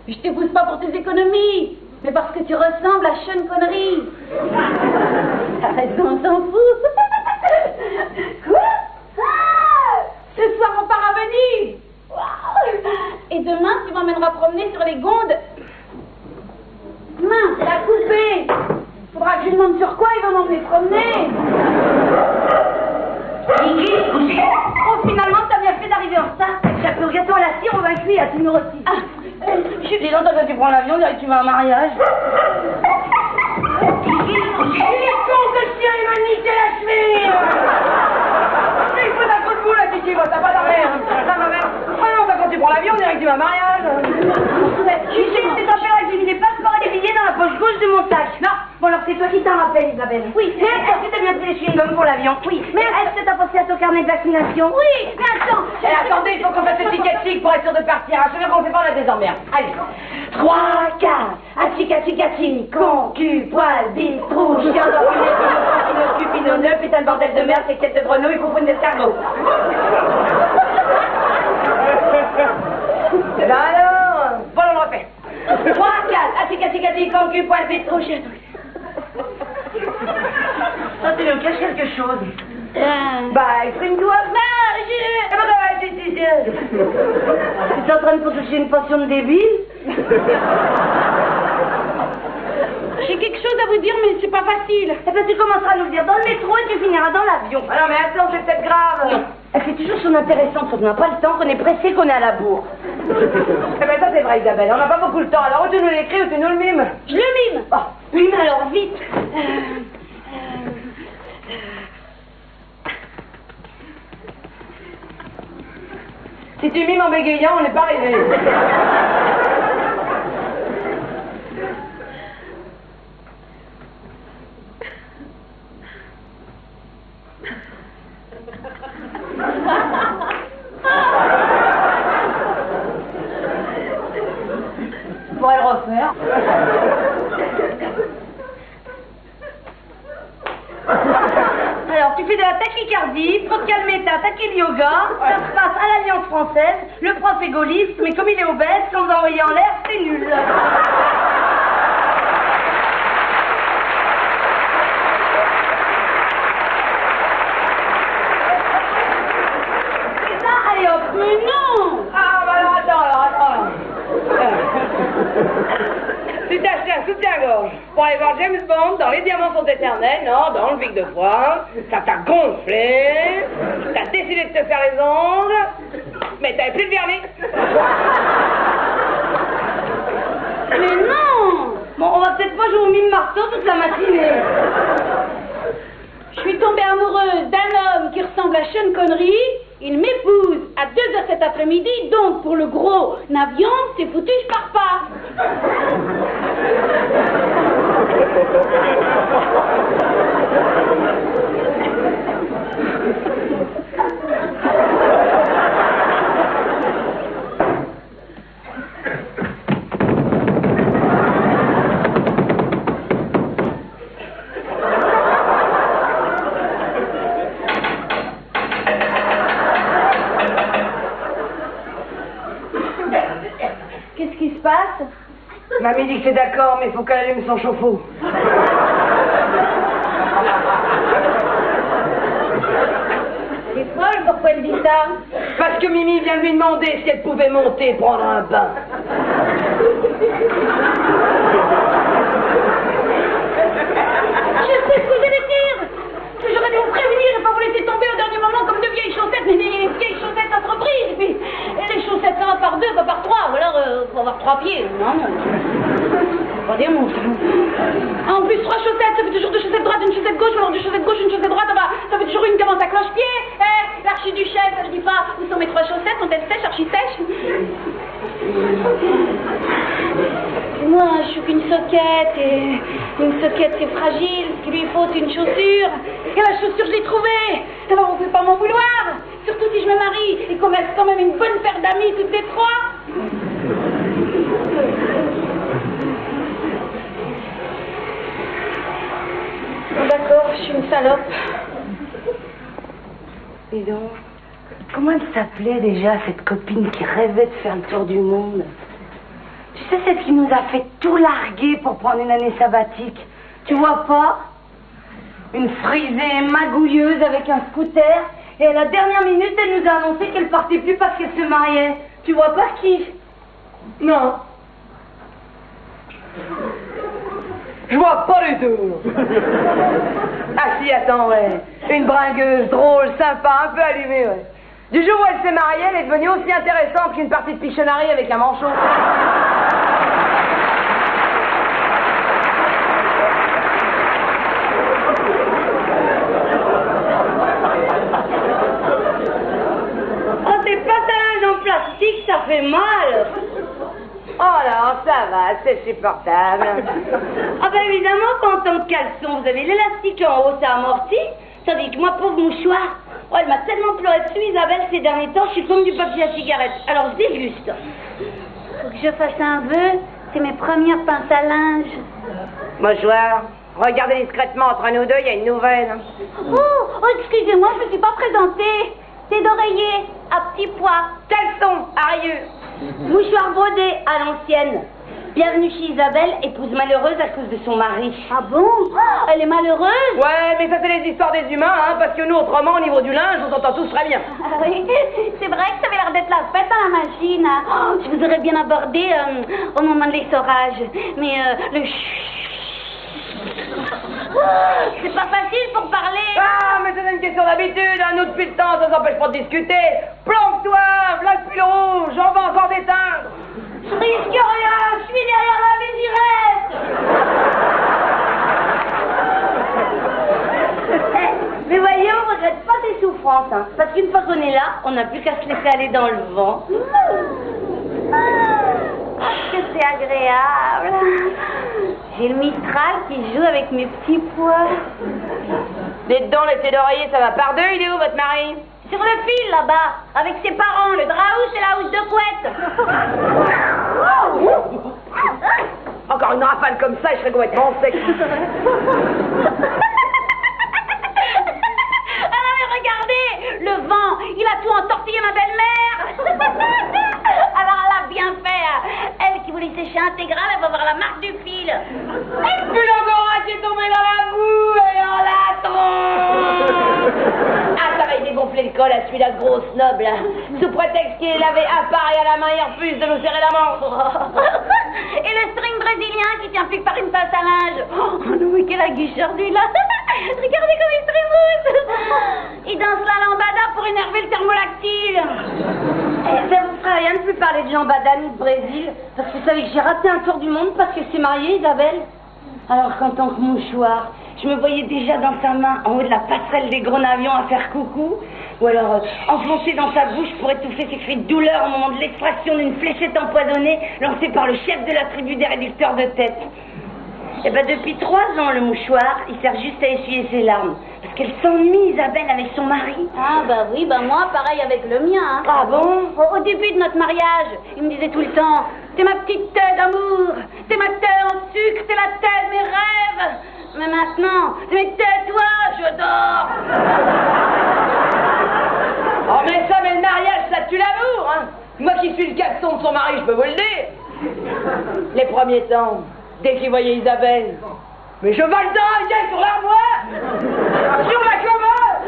Je t'épouse pas pour tes économies, mais parce que tu ressembles à Sean Connery. T'as raison, on s'en fout. Quoi? Ah, ce soir, on part à Venise. Et demain, tu m'emmèneras promener sur les gonds. Mince, elle a coupé. Faudra que je lui demande sur quoi il va m'emmener promener. Oh, finalement, t'as bien fait d'arriver en retard. J'ai purgatoire à la cire, on va cuire à numéro 6. Ah, je suis disant, t'as tu prends l'avion, tu vas à un mariage. Il est con, ce chien, il m'a niqué la cheville. Il faut d'un coup de boule, la Titi, t'as pas d'arrêt. Ça, ma mère. Ah non, quand tu prends l'avion, on dirait que tu vas à un mariage. Je sais que c'est tempéré que j'ai mis les passeports et les billets dans la poche gauche de mon sac. Non. Bon, alors c'est toi qui t'en rappelles, Isabelle. Oui. Mais est-ce que t'as bien pris les chewing-gums pour l'avion? Oui. Mais est-ce que t'as pensé à ton carnet de vaccination? Oui. Mais attends. Attendez, il faut qu'on fasse le ticket chic pour être sûr de partir. Je veux qu'on fait pas la désemmerdes. Allez. 3, 4. Achicachicaching. Con, cul, poil, bille, trou, chien d'enculé, pinot, neuf, putain de bordel de merde, c'est quête de grenouille, couvre d'escargot. Ben alors, bon, on le refait. 3, 4, achicachicaching, con, cul, poil, bille, trou, chien. Ça, tu nous caches quelque chose. Bah, exprime-toi. Tu es en train de toucher une pension de débile? J'ai quelque chose à vous dire, mais c'est pas facile. Eh ben, tu commenceras à nous le dire dans le métro et tu finiras dans l'avion. Ah non, mais attends, c'est peut-être grave. Non. Elle fait toujours son intéressante, sauf qu'on n'a pas le temps, qu'on est pressé, qu'on est à la bourre. Eh ben, ça c'est vrai, Isabelle, on n'a pas beaucoup le temps. Alors, ou tu nous l'écris ou tu nous le mimes. Je le mime. Oh, mime alors, vite. Si tu mimes en bégayant, on n'est pas arrivé. pourrais le refaire. Alors, tu fais de la tachycardie, procalméta, tachyl-yoga, ça se passe à l'Alliance française, le prof est gaulliste, mais comme il est obèse, quand vous envoyez en l'air, c'est nul. C'est ça, allez hop. Mais non! Ah, bah alors, attends. Tu t'as acheté un soutien-gorge pour aller voir James Bond dans Les Diamants sont éternels, non, dans le Vic de Troyes, ça t'a gonflé, t'as décidé de te faire les ongles, mais t'avais plus de vernis. Mais non! Bon, on va peut-être pas jouer au mime marteau toute la matinée. Je suis tombée amoureuse d'un homme qui ressemble à Sean Connery. Il m'épouse à 2h cet après-midi, donc pour le gros avion, c'est foutu, je pars pas. Qu'est-ce qui se passe? Mamie dit que c'est d'accord, mais il faut qu'elle allume son chauffe-eau. C'est folle, pourquoi elle dit ça? Parce que Mimi vient de lui demander si elle pouvait monter prendre un bain. Je sais ce que vous allez dire. Que j'aurais dû vous prévenir et pas vous laisser tomber au dernier moment comme de vieilles chaussettes, mais des vieilles chaussettes entreprises. Et puis, et les chaussettes, ça va par 2, pas par 3. Ou alors, faut avoir 3 pieds. Non. Pas des monstres. En plus, 3 chaussettes, ça fait toujours 2 chaussettes droites, une chaussette gauche, ou alors 2 chaussettes gauche, une chaussette droite. Ça fait toujours une qui avance à cloche-pied. L'archiduchesse, je dis pas, où sont mes 3 chaussettes? Sont-elles sèches, archi-sèches? Moi, je suis qu'une soquette, et une soquette c'est fragile, ce qu'il lui faut c'est une chaussure. Et la chaussure, je l'ai trouvée. Alors on ne peut pas m'en vouloir, surtout si je me marie et qu'on reste quand même une bonne paire d'amis toutes les 3. Bon, d'accord, je suis une salope. Dis donc, comment elle s'appelait déjà, cette copine qui rêvait de faire le tour du monde? Tu sais, celle qui nous a fait tout larguer pour prendre une année sabbatique. Tu vois pas? Une frisée magouilleuse avec un scooter. Et à la dernière minute, elle nous a annoncé qu'elle partait plus parce qu'elle se mariait. Tu vois pas qui? Non. Je vois pas du tout. Ah si, attends, ouais. Une bringueuse, drôle, sympa, un peu allumée, ouais. Du jour où elle s'est mariée, elle est devenue aussi intéressante qu'une partie de pichonnerie avec un manchot. Oh, tes patins en plastique, ça fait mal. Oh là, ça va, c'est supportable. Ah ben évidemment, quand en tant que caleçon, vous avez l'élastique en haut, ça amortit. Tandis que moi, pauvre mouchoir, oh, elle m'a tellement pleuré dessus, Isabelle, ces derniers temps, je suis comme du papier à cigarette. Alors, je déguste. Faut que je fasse un vœu, c'est mes premières pinces à linge. Bonsoir. Regardez discrètement entre nous deux, il y a une nouvelle. Oh, excusez-moi, je me suis pas présentée. C'est d'oreiller, à petits pois. Caleçon, à rayures. Mouchoir brodé à l'ancienne. Bienvenue chez Isabelle, épouse malheureuse à cause de son mari. Ah bon? Elle est malheureuse? Ouais, mais ça c'est les histoires des humains, hein, parce que nous, autrement, au niveau du linge, on s'entend tous très bien. Ah oui, c'est vrai que ça avait l'air d'être la fête à la machine. Oh, je vous aurais bien abordé au moment de l'essorage. Mais le c'est pas facile pour parler. Ah, mais c'est une question d'habitude, hein. Nous depuis le temps, ça s'empêche pas de discuter. Planque-toi, voilà le fil rouge, on va encore d'éteindre. Je risque rien, je suis derrière la visirette. Mais voyez, on regrette pas ses souffrances, hein, parce qu'une fois qu'on est là, on n'a plus qu'à se laisser aller dans le vent. Que c'est agréable. J'ai le Mistral qui joue avec mes petits pois. Dites donc, l'été d'oreiller, ça va par deux, il est où votre mari? Sur le fil, là-bas, avec ses parents, le drap housse et la housse de couette. avoir une rafale comme ça, je serais complètement sec. Alors mais regardez, le vent, il a tout entortillé ma belle-mère. Alors elle a bien fait. Elle qui voulait sécher intégrale, elle va voir la marque du fil. Et puis l'Angora qui est tombé dans la boue et en la tronche. Ah, ça va y dégonfler le col à celui-là, gros snob, là. Sous prétexte qu'il est lavé à part et à la main, il refuse de nous serrer la manche. Et le string brésilien qui tient plus que par une passe à linge. Oh, oui, quel aguicheur lui, là. Regardez comme il se rémousse. Il danse la lambada pour énerver le thermolactyle. Ça vous ferait rien de plus parler de lambada ni de Brésil? Parce que vous savez que j'ai raté un tour du monde parce que c'est marié, Isabelle. Alors qu'en tant que mouchoir, je me voyais déjà dans sa main, en haut de la passerelle des gros avions à faire coucou. Ou alors enfoncé dans sa bouche pour étouffer ses cris de douleur au moment de l'extraction d'une fléchette empoisonnée lancée par le chef de la tribu des réducteurs de tête. Et ben depuis 3 ans, le mouchoir, il sert juste à essuyer ses larmes. Parce qu'elle s'ennuie, Isabelle, avec son mari. Ah bah oui, bah moi, pareil avec le mien. Hein. Ah bon? Au début de notre mariage, il me disait tout le temps, t'es ma petite tête d'amour, t'es ma tête en sucre, t'es la tête de mes rêves. Mais maintenant, mais tais-toi, je dors. Oh mais ça, mais le mariage, ça tue l'amour, hein. Moi qui suis le caleçon de son mari, je peux vous le dire. Les premiers temps, dès qu'il voyait Isabelle, mais je valdinguais sur l'armoire, sur la commode.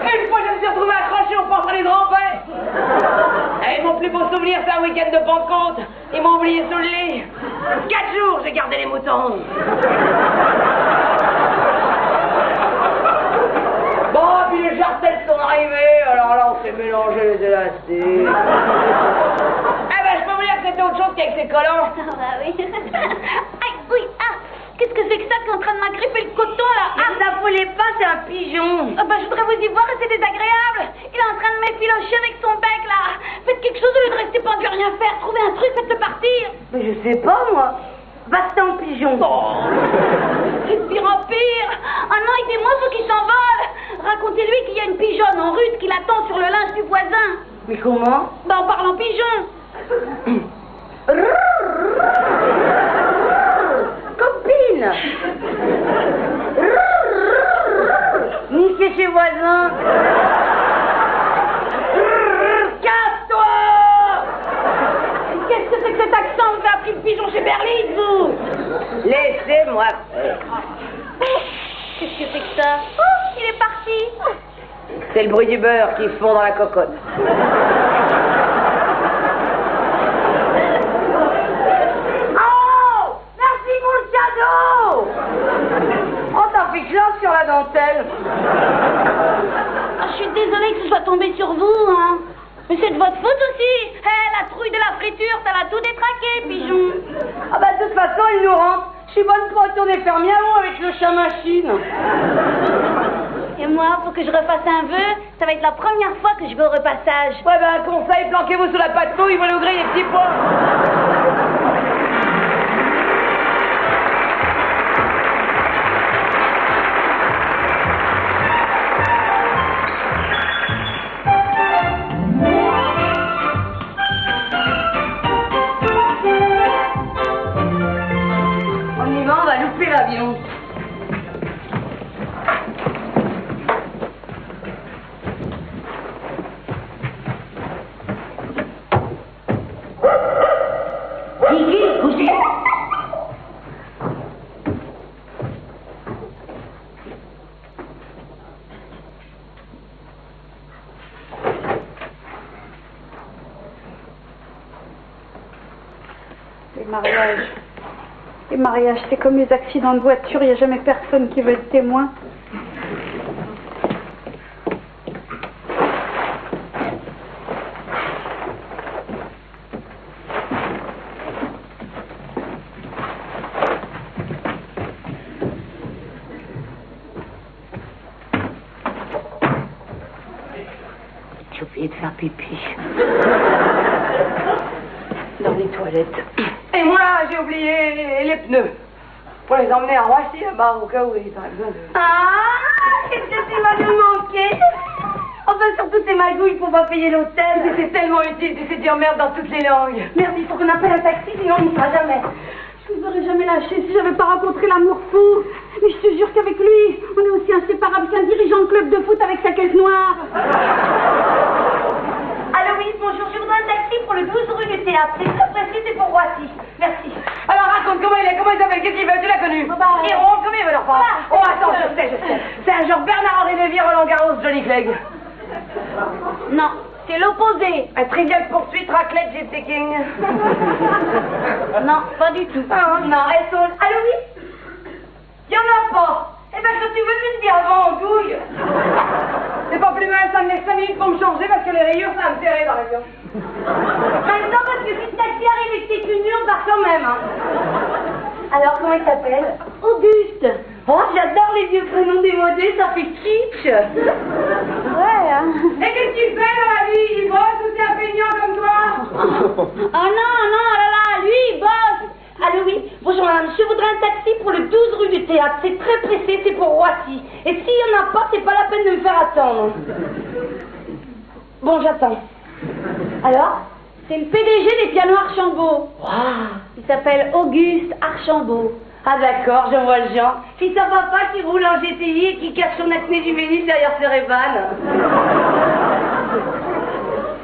Et une fois, je me suis retrouvé accroché au portrait des grands-pères. Et mon plus beau souvenir, c'est un week-end de Pentecôte. Ils m'ont oublié sous le lit. 4 jours, j'ai gardé les moutons. Bon, puis les jartelles sont arrivées, alors là, on s'est mélangé les élastiques. Eh ben, je peux vous dire que c'était autre chose qu'avec ces collants. Ah bah oui. Aïe, oui, ah. Qu'est-ce que c'est que ça qui est en train de m'agripper le coton, là? Ah, vous affolez pas, c'est un pigeon. Ah bah, je voudrais vous y voir et c'est désagréable. Il est en train de m'effilocher avec son bec, là. Faites quelque chose au lieu de rester pendu à rien faire. Trouvez un truc, faites-le partir. Mais je sais pas, moi. Va-t'en, pigeon. Oh. C'est de pire en pire. Ah non, aidez-moi, faut qu'il s'envole. Racontez-lui qu'il y a une pigeonne en rute qui l'attend sur le linge du voisin. Mais comment? Bah, en parlant pigeon. Copine. Ni chez ses voisins. Casse-toi. Qu'est-ce que c'est que cet accent? Vous avez appris le pigeon chez Berlitz, vous? Laissez-moi. Qu'est-ce que c'est que ça? Oh, il est parti. C'est le bruit du beurre qui fond dans la cocotte. Oh, merci pour le cadeau. Oh, t'as fait classe sur la dentelle. Ah, je suis désolée que ce soit tombé sur vous, hein. Mais c'est de votre faute aussi. La trouille de la friture, ça va tout détraquer, pigeon. Ah bah de toute façon, il nous rentre. Je suis bonne pour retourner faire miaou avec le chat machine. Et moi, pour que je refasse un vœu, ça va être la première fois que je vais au repassage. Ouais, ben, conseil, planquez-vous sous la patrouille, vous l'ouvrez les petits pois. On y va, on va louper l'avion. Kiki, couchez. Les mariages, c'est comme les accidents de voiture, il n'y a jamais personne qui veut être témoin. J'ai oublié de faire pipi. Dans les toilettes. Et moi, j'ai oublié les pneus. Pour les emmener à Roissy, là-bas, au cas où il aurait besoin de... Ah, qu'est-ce que tu vas nous manquer? Enfin, surtout tes magouilles pour pas payer l'hôtel. C'est tellement utile de se dire merde dans toutes les langues. Merde, il faut qu'on appelle un taxi, sinon on n'y sera jamais. Je vous aurais jamais lâché si j'avais pas rencontré l'amour fou. Mais je te jure qu'avec lui, on est aussi inséparable qu'un dirigeant de club de foot avec sa caisse noire. Allô, oui, bonjour, je voudrais un taxi pour le 12 rue du Théâtre. C'est très précis, c'est pour Roissy. Merci. Alors raconte comment il s'appelle, qu'est-ce qu'il veut, tu l'as connu? Oh, bah, Il ronfle, comment il veut leur voilà. Oh attends, je sais. C'est un genre Bernard-Henri Lévy, Roland Garros, Johnny Clegg. Non, c'est l'opposé. Un trivial poursuite, raclette, Gypsy King. Non, pas du tout. Non, elles sont... Allô, oui? Il y en a pas. Eh ben, quand tu veux, tu te dis avant, on douille. C'est pas plus mal, ça me laisse 5 minutes pour me changer parce que les rayures, ça va me serrer dans l'avion. Maintenant, parce que si le taxi arrive et que t'es qu'une on part quand même, hein. Alors, comment il s'appelle? Auguste. Oh, j'adore les vieux prénoms démodés, ça fait kitsch. Ouais, hein. Et qu'est-ce qu'il fait dans la vie? Il bosse ou c'est un feignant comme toi? Oh non, oh là là, lui, il bosse. Allô, oui, bonjour madame, je voudrais un taxi pour le 12 rue du Théâtre. C'est très pressé, c'est pour Roissy. Et s'il y en a pas, c'est pas la peine de me faire attendre. Bon, j'attends. Alors? C'est le PDG des pianos Archambault. Waouh. Il s'appelle Auguste Archambault. Ah d'accord, je vois le genre. Fils à papa qui roule en GTI et qui cache son acné juvénile derrière ses Ray-Ban.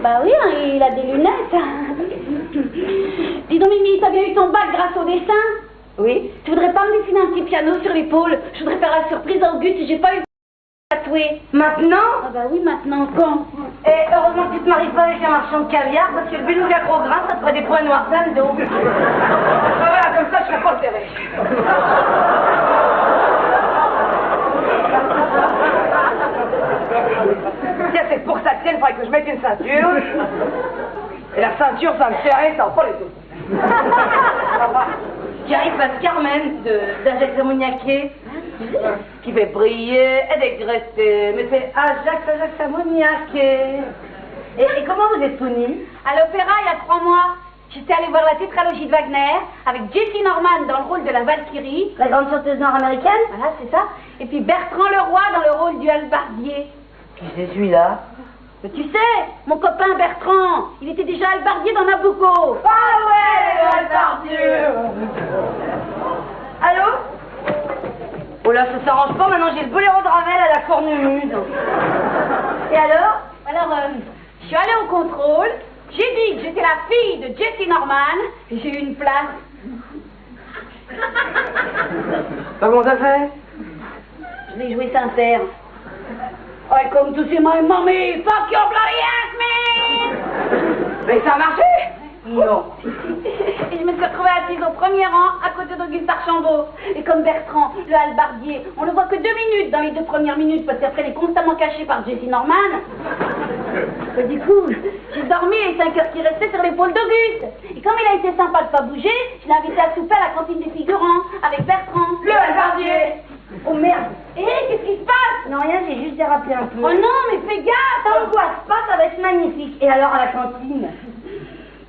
Bah oui, hein, il a des lunettes. Dis donc Mimi, t'as bien eu ton bac grâce au dessin? Oui. Tu voudrais pas me dessiner un petit piano sur l'épaule? Je voudrais faire la surprise à Auguste, j'ai pas eu tatoué. Maintenant? Ah bah oui, maintenant, quand? Et heureusement que tu te maries pas avec un marchand de caviar, parce que le beluga gros grain, ça te ferait des points noirs plein de dos. Voilà, comme ça, je serais pas serré. Tiens, c'est pour ça que tienne, il faudrait que je mette une ceinture. Et la ceinture, ça me serrait, ça va pas les tout. J'arrive parce Carmen d'Ajax Ammoniaqué, qui fait briller et dégraisser, mais c'est Ajax Ammoniaqué. Et comment vous êtes connus? À l'opéra, il y a 3 mois, j'étais allée voir la tétralogie de Wagner avec Jessie Norman dans le rôle de la Valkyrie. La grande chanteuse nord-américaine? Voilà, c'est ça. Et puis Bertrand Leroy dans le rôle du hallebardier. Qui c'est celui-là? Mais tu sais, mon copain Bertrand, il était déjà hallebardier dans Nabucco. Ah ouais, le hallebardier! Allô? Oh là, ça s'arrange pas, maintenant j'ai le boléro de Ravel à la cornemuse. Et alors? Alors, je suis allée au contrôle, j'ai dit que j'étais la fille de Jessie Norman, et j'ai eu une place. Comment ça fait? Je l'ai joué sincère. I come to see my mommy, fuck your bloody ass, man! Mais ça a marché? Non. Et je me suis retrouvée assise au premier rang, à côté d'Auguste Archambault. Et comme Bertrand, le hallebardier, on le voit que 2 minutes dans les 2 premières minutes, parce qu'après il est constamment caché par Jessie Norman. Et du coup, j'ai dormi les 5 heures qui restaient sur l'épaule d'Auguste. Et comme il a été sympa de pas bouger, je l'ai invité à souper à la cantine des figurants, avec Bertrand. Le hallebardier! Oh merde! Hé, qu'est-ce qui se passe? Non, rien, j'ai juste dérapé un peu. Oh non, mais fais gaffe! T'angoisses pas, ça va être magnifique. Et alors à la cantine?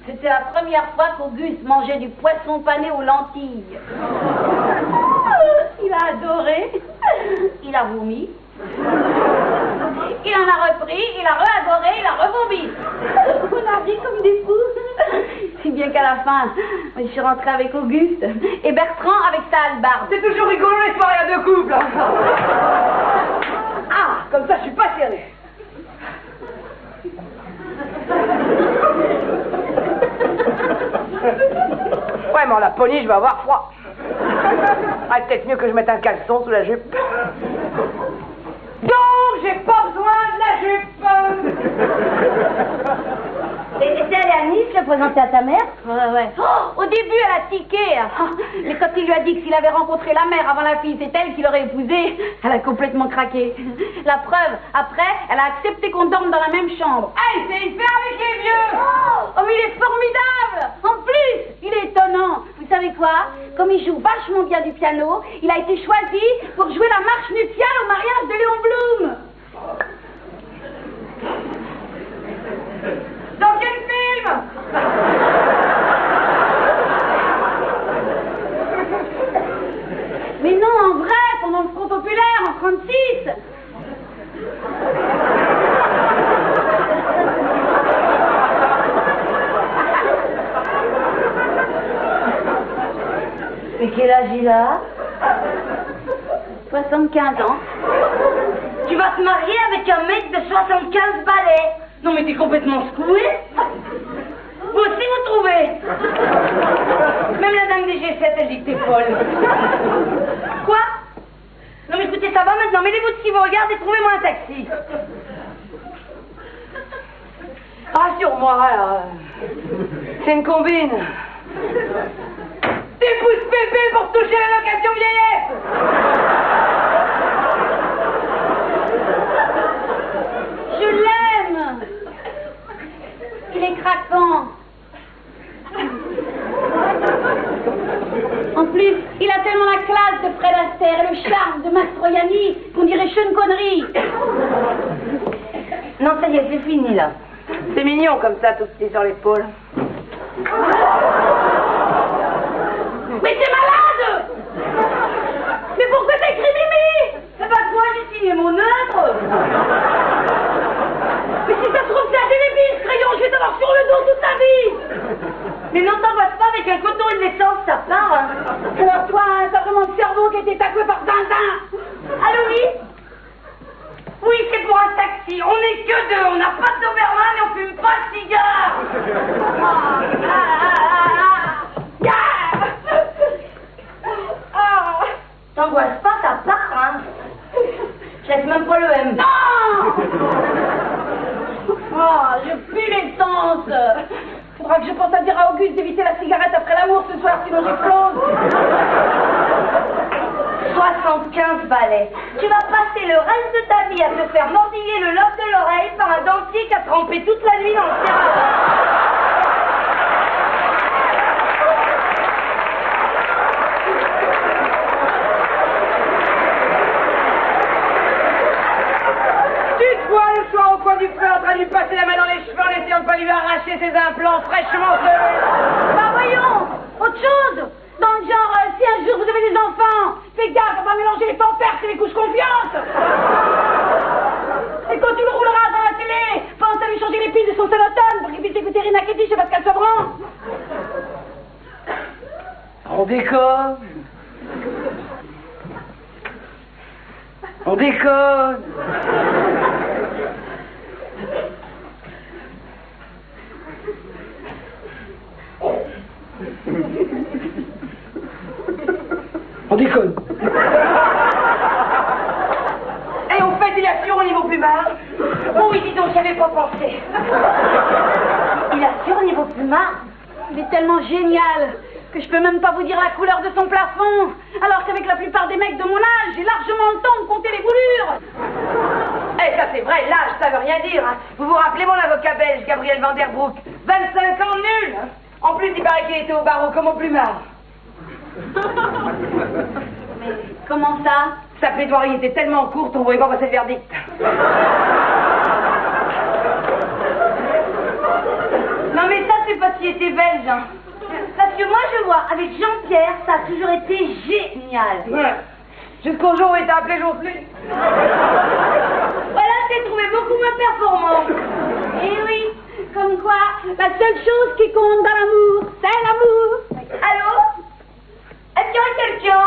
C'était la première fois qu'Auguste mangeait du poisson pané aux lentilles. Il a adoré. Il a vomi. Il en a repris, il a re-adoré, il a revomi. On a ri comme des fous. Si bien qu'à la fin, je suis rentrée avec Auguste et Bertrand avec sa hallebarde. C'est toujours rigolo les soirées à 2 couples. Ah, comme ça, je suis pas serré. Ouais, mais en Laponie, je vais avoir froid. Ah, peut-être mieux que je mette un caleçon sous la jupe. Donc, j'ai pas besoin de la jupe. Et t'es allée à Nice le présenter à ta mère? Ouais. Oh, au début, elle a tiqué. Mais quand il lui a dit que s'il avait rencontré la mère avant la fille, c'est elle qui l'aurait épousé, elle a complètement craqué. La preuve, après, elle a accepté qu'on dorme dans la même chambre. Hey, c'est hyper avec les vieux. Oh, mais il est formidable. En plus, il est étonnant. Vous savez quoi? Comme il joue vachement bien du piano, il a été choisi pour jouer la marche nuptiale au mariage de Léon Blum. Dans quel film? Mais non, en vrai, pendant le Front populaire, en 36. Mais quel âge il a? 75 ans. Tu vas te marier avec un mec de 75 balais? Non mais t'es complètement secoué. Vous aussi vous trouvez? Même la dame des G7 elle dit que t'es folle. Quoi? Non mais écoutez, ça va maintenant, mettez-vous de qui vous regarde et trouvez-moi un taxi. Rassure-moi, alors. C'est une combine. Des pouces pépés pour toucher la location vieillesse. Je l'aime. Il est craquant. En plus, il a tellement la classe de Fred Astaire et le charme de Mastroianni qu'on dirait Sean Connery. Non, ça y est, c'est fini là. C'est mignon comme ça, tout petit sur l'épaule. Mais t'es malade! Mais pourquoi t'as écrit Mimi? C'est pas toi, j'ai signé mon œuvre. Mais si ça se trouve, c'est un délébile, ce crayon, je vais t'avoir sur le dos toute ta vie! Mais non, t'embrasses pas avec un coton et de l'essence, ça part. Hein. Alors toi, hein, t'as vraiment le cerveau qui a été tatoué par Tintin! Allô, oui? Oui, c'est pour un taxi. On n'est que deux. On n'a pas de Doberman et on fume pas de cigare. T'angoisses pas, ça part, hein. Je laisse même pas le M. Non! Oh, je pue l'essence! Faudra que je pense à dire à Auguste d'éviter la cigarette après l'amour ce soir, sinon j'explose! 75 balais. Tu vas passer le reste de ta vie à te faire mordiller le lobe de l'oreille par un dentier qui a trempé toute la nuit dans le terrain. Tu te vois le soir au coin du feu en train de lui passer la main dans les cheveux en essayant de pas lui arracher ses implants fraîchement serrés. Bah voyons! Autre chose! Dans le genre, si un jour vous avez des enfants, fais gaffe à pas mélanger les pampers et les couches confiantes! Et quand tu le rouleras dans la télé, pense à lui changer les piles de son téléphone pour qu'il puisse écouter Rina Ketty chez Pascal Sevran! On déconne. On déconne. On déconne. Et on fait, il assure au niveau plumard. Oh oui, dis donc, j'y avais pas pensé. Il assure au niveau plumard. Il est tellement génial que je peux même pas vous dire la couleur de son plafond, alors qu'avec la plupart des mecs de mon âge, j'ai largement le temps de compter les boulures. Eh, ça c'est vrai, l'âge, ça veut rien dire. Hein. Vous vous rappelez mon avocat belge, Gabriel Van der Broek? 25 ans nul. Hein. En plus, il paraît qu'il était au barreau comme au plumard. Mais comment ça? Sa plaidoirie était tellement courte, on voyait pas passer le verdict. Non mais ça, c'est parce qu'il était belge. Hein. Parce que moi, je vois, avec Jean-Pierre, ça a toujours été génial. Ouais. Jusqu'au jour où il t'a appelé Jonflé. Voilà, je l'ai trouvé beaucoup moins performant. Eh oui, comme quoi, la seule chose qui compte dans l'amour, c'est l'amour. Allô? Est-ce qu'il y aurait quelqu'un?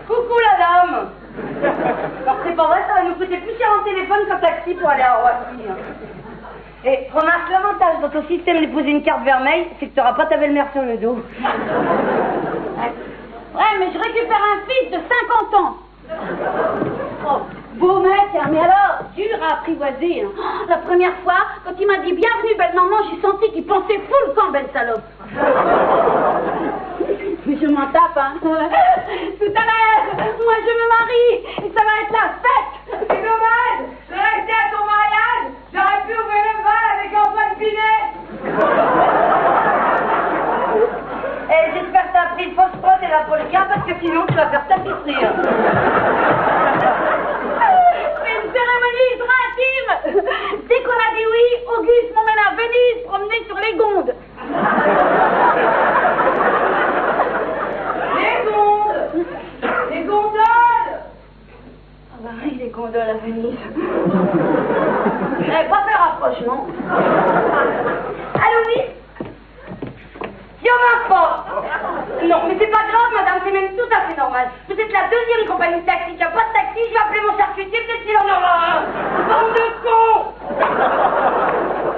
Coucou la dame. Alors c'est pas vrai, ça va nous coûter plus cher en téléphone qu'un taxi pour aller à Roissy. Hein. Et remarque, l'avantage dans ton système de poser une carte vermeille, c'est que tu n'auras pas ta belle-mère sur le dos. Ouais, mais je récupère un fils de 50 ans. Oh, beau mec, hein, mais alors, dur à apprivoiser. Hein. Oh, la première fois, quand il m'a dit bienvenue belle maman, j'ai senti qu'il pensait full camp, belle salope. Mais je m'en tape, hein. Tout à l'heure, moi je me marie, et ça va être la fête. C'est dommage. Je restais à ton mariage. J'aurais pu ouvrir le bal avec Antoine Pinet. Et j'espère que t'as pris le phosphore et la polka parce que sinon tu vas faire tapisserie. Hein. C'est une cérémonie ultra intime. Dès qu'on a dit oui, Auguste m'emmène à Venise promener sur les gondes. Les gondes. Les gondoles. Ah bah oui, les gondoles à Venise. Eh, pas faire rapprochement. Allô, oui? Il y en a pas. Non, mais c'est pas grave, madame, c'est même tout à fait normal. Vous êtes la deuxième compagnie de taxi qui a pas de taxi, je vais appeler mon charcutier, peut-être qu'il en aura un. Bande de cons!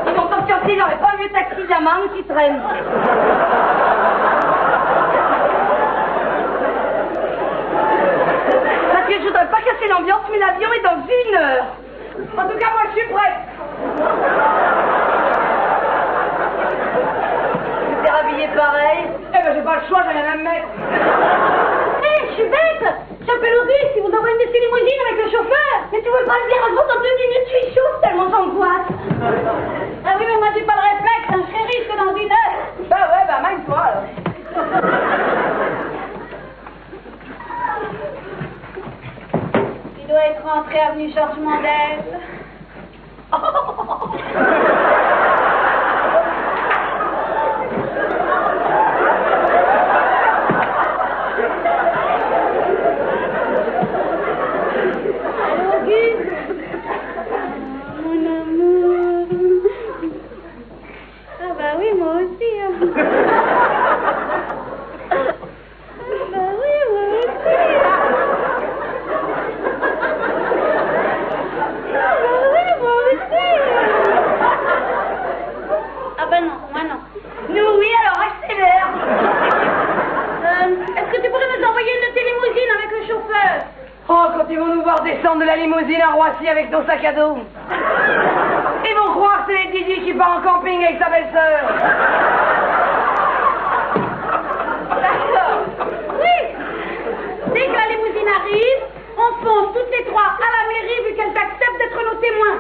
Ils vont sortir s'il n'aurait pas un vieux taxi de la Marne qui traîne. Parce que je voudrais pas casser l'ambiance, mais l'avion est dans 1 heure. En tout cas, moi, je suis prête. Je vais faire habiller pareil. Eh ben, j'ai pas le choix, j'ai rien à me mettre. Hé, je suis bête. J'appelle au bus, ils vont devoir une limousine avec le chauffeur. Mais tu veux pas le dire à vous, dans 2 minutes, je suis chaud, tellement j'angoisse. Ah oui, mais moi j'ai pas le réflexe, hein, je risque dans 1 heure. Bah ouais, bah maille-toi, alors. Il doit être rentré avenue Georges Mandel. Mon amour. Ah bah oui, moi aussi. Hein. Ah bah oui, moi aussi. Ah bah oui, moi aussi. Ah bah non, moi non. Nous, oui, alors accélère. Est-ce que tu pourrais nous envoyer une de tes limousines avec le chauffeur? Oh, quand ils vont nous voir descendre de la limousine à Roissy avec nos sacs à dos. Ils vont croire que c'est les Didi qui part en camping avec sa belle-sœur. D'accord. Oui. Dès que la limousine arrive, on fonce toutes les trois à la mairie vu qu'elles acceptent d'être nos témoins.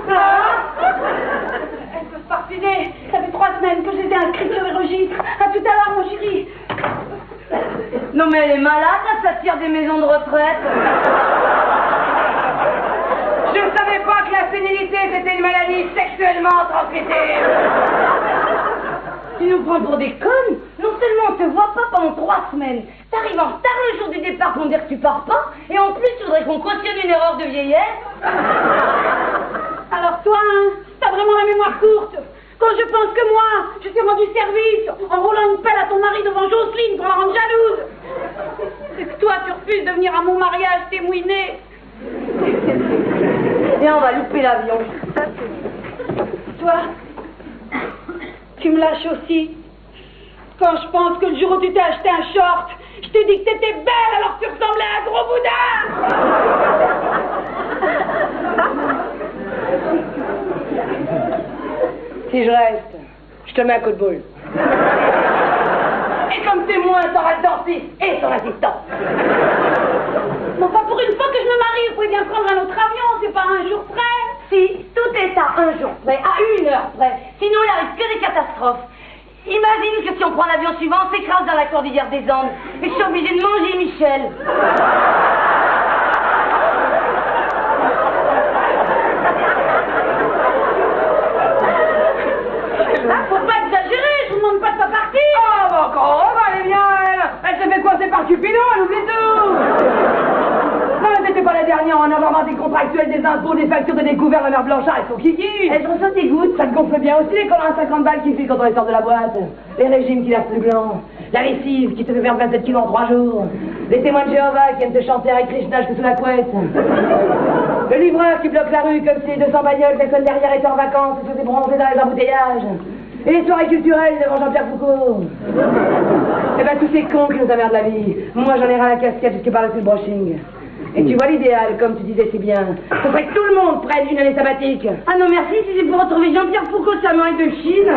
Elles peuvent pas refuser. Ça fait 3 semaines que je les ai inscrites sur les registres. À tout à l'heure, mon chéri. Non mais elle est malade, là, ça tire des maisons de retraite. Je ne savais pas que la sénilité c'était une maladie sexuellement transmissible. Tu nous prends pour des connes? Non seulement on te voit pas pendant 3 semaines, t'arrives en retard le jour du départ pour me dire que tu pars pas, et en plus tu voudrais qu'on cautionne une erreur de vieillesse. Alors toi, hein, t'as vraiment la mémoire courte. Quand je pense que moi, je t'ai rendu service en roulant une pelle à ton mari devant Jocelyne pour la rendre jalouse. C'est que toi, tu refuses de venir à mon mariage témoigner. Viens, on va louper l'avion. Toi, tu me lâches aussi. Quand je pense que le jour où tu t'es acheté un short, je t'ai dit que t'étais belle alors que tu ressemblais à un gros boudin. Si je reste, je te mets un coup de boule. Et comme témoin, t'auras le dentiste et son assistant. Bon, pas pour une fois que je me marie, vous pouvez bien prendre un autre avion, c'est pas à un jour près. Si, tout est à 1 jour près, à 1 heure près. Sinon, il arrive que des catastrophes. Imagine que si on prend l'avion suivant, on s'écrase dans la cordillère des Andes. Et je suis obligée de manger Michel. Faut pas exagérer, je vous demande pas de pas partir. Oh, bah encore, bah, elle est bien, elle s'est fait coincer par Cupidon, elle oublie tout. Non, mais c'était pas la dernière en avoir des contractuels, des impôts, des factures de découvert, la mère Blanchard et son kiki. Elle reçoit tes gouttes. Ça te gonfle bien aussi les collants à 50 balles qu'il fait quand on sort de la boîte. Les régimes qui lavent plus blanc. La lessive qui te fait perdre 27 kilos en 3 jours. Les témoins de Jéhovah qui aiment te chanter avec Krishna jusque sous la couette. Le livreur qui bloque la rue comme si les 200 bagnoles de l'école derrière étaient en vacances et se faisaient bronzer dans les embouteillages. Et les soirées culturelles devant Jean-Pierre Foucault. Eh ben tous ces cons qui nous emmerdent la vie. Moi j'en ai ras la casquette jusque par-dessus le brushing. Et tu vois l'idéal, comme tu disais si bien. Ce serait que tout le monde prenne une année sabbatique. Ah non merci, si c'est pour retrouver Jean-Pierre Foucault, Samuel de Chine.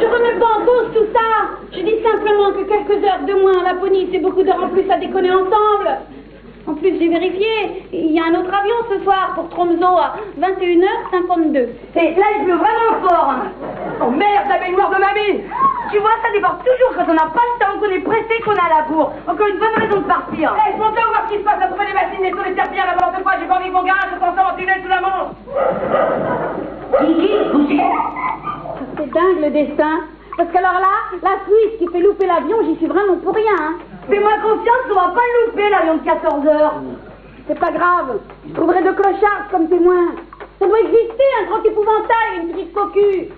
Je remets pas en cause tout ça. Je dis simplement que quelques heures de moins à Laponie, c'est beaucoup d'heures en plus à déconner ensemble. En plus, j'ai vérifié, il y a un autre avion ce soir pour Tromsø à 21h52. Et là, il pleut vraiment fort. Hein. Oh merde, la baignoire de mamie. Tu vois, ça déborde toujours quand on n'a pas le temps, qu'on est pressé, qu'on a la bourre. Encore une bonne raison de partir. Hé, montez voir ce qui se passe, à trouver des bassines, des sauts, des serpillères, n'importe quoi, j'ai pas envie que mon garage se transforme en tunnel sous la Manche. C'est dingue le destin. Parce qu'alors là, la Suisse qui fait louper l'avion, j'y suis vraiment pour rien. Hein. Fais-moi confiance, on va pas le louper l'avion de 14 heures. C'est pas grave, je trouverai 2 clochards comme témoins. Ça doit exister, un grand épouvantail, une petite cocu.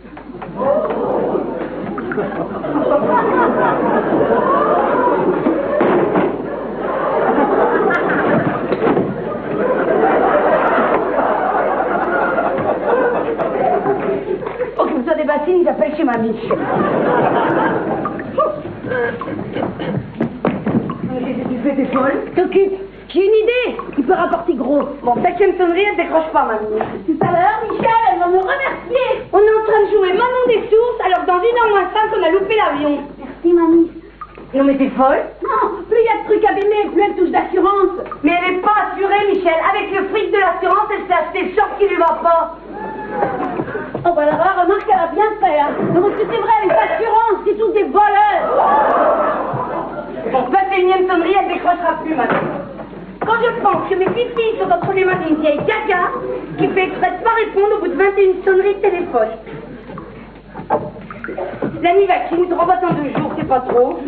Occupe-toi des bassines, j'appelle chez mamie. Qu'est-ce que tu fais, t'es folle? T'occupe. J'ai une idée qui peut rapporter gros. Bon, 7e sonnerie, elle décroche pas, mamie. Tout à l'heure, Michel, elle va me remercier. On est en train de jouer Manon des sources, alors dans 1h moins 5, on a loupé l'avion. Merci, mamie. Non, mais t'es folle? Non, plus il y a de trucs abîmés, plus elle touche d'assurance. Mais elle est pas assurée, Michel. Avec le fric de l'assurance, elle s'est acheté le short qui lui va pas. Oh, bah là, remarque, elle a bien fait, hein. Non, parce que c'est vrai, les assurances, c'est tous des voleurs. Bon, 21e sonnerie, elle décrochera plus, madame. Quand je pense que mes petites filles sont entre les mains d'une vieille gaga qui fait exprès de pas répondre au bout de 21 sonneries de téléphone. L'année vaccine, te renvoie dans 2 jours, c'est pas trop.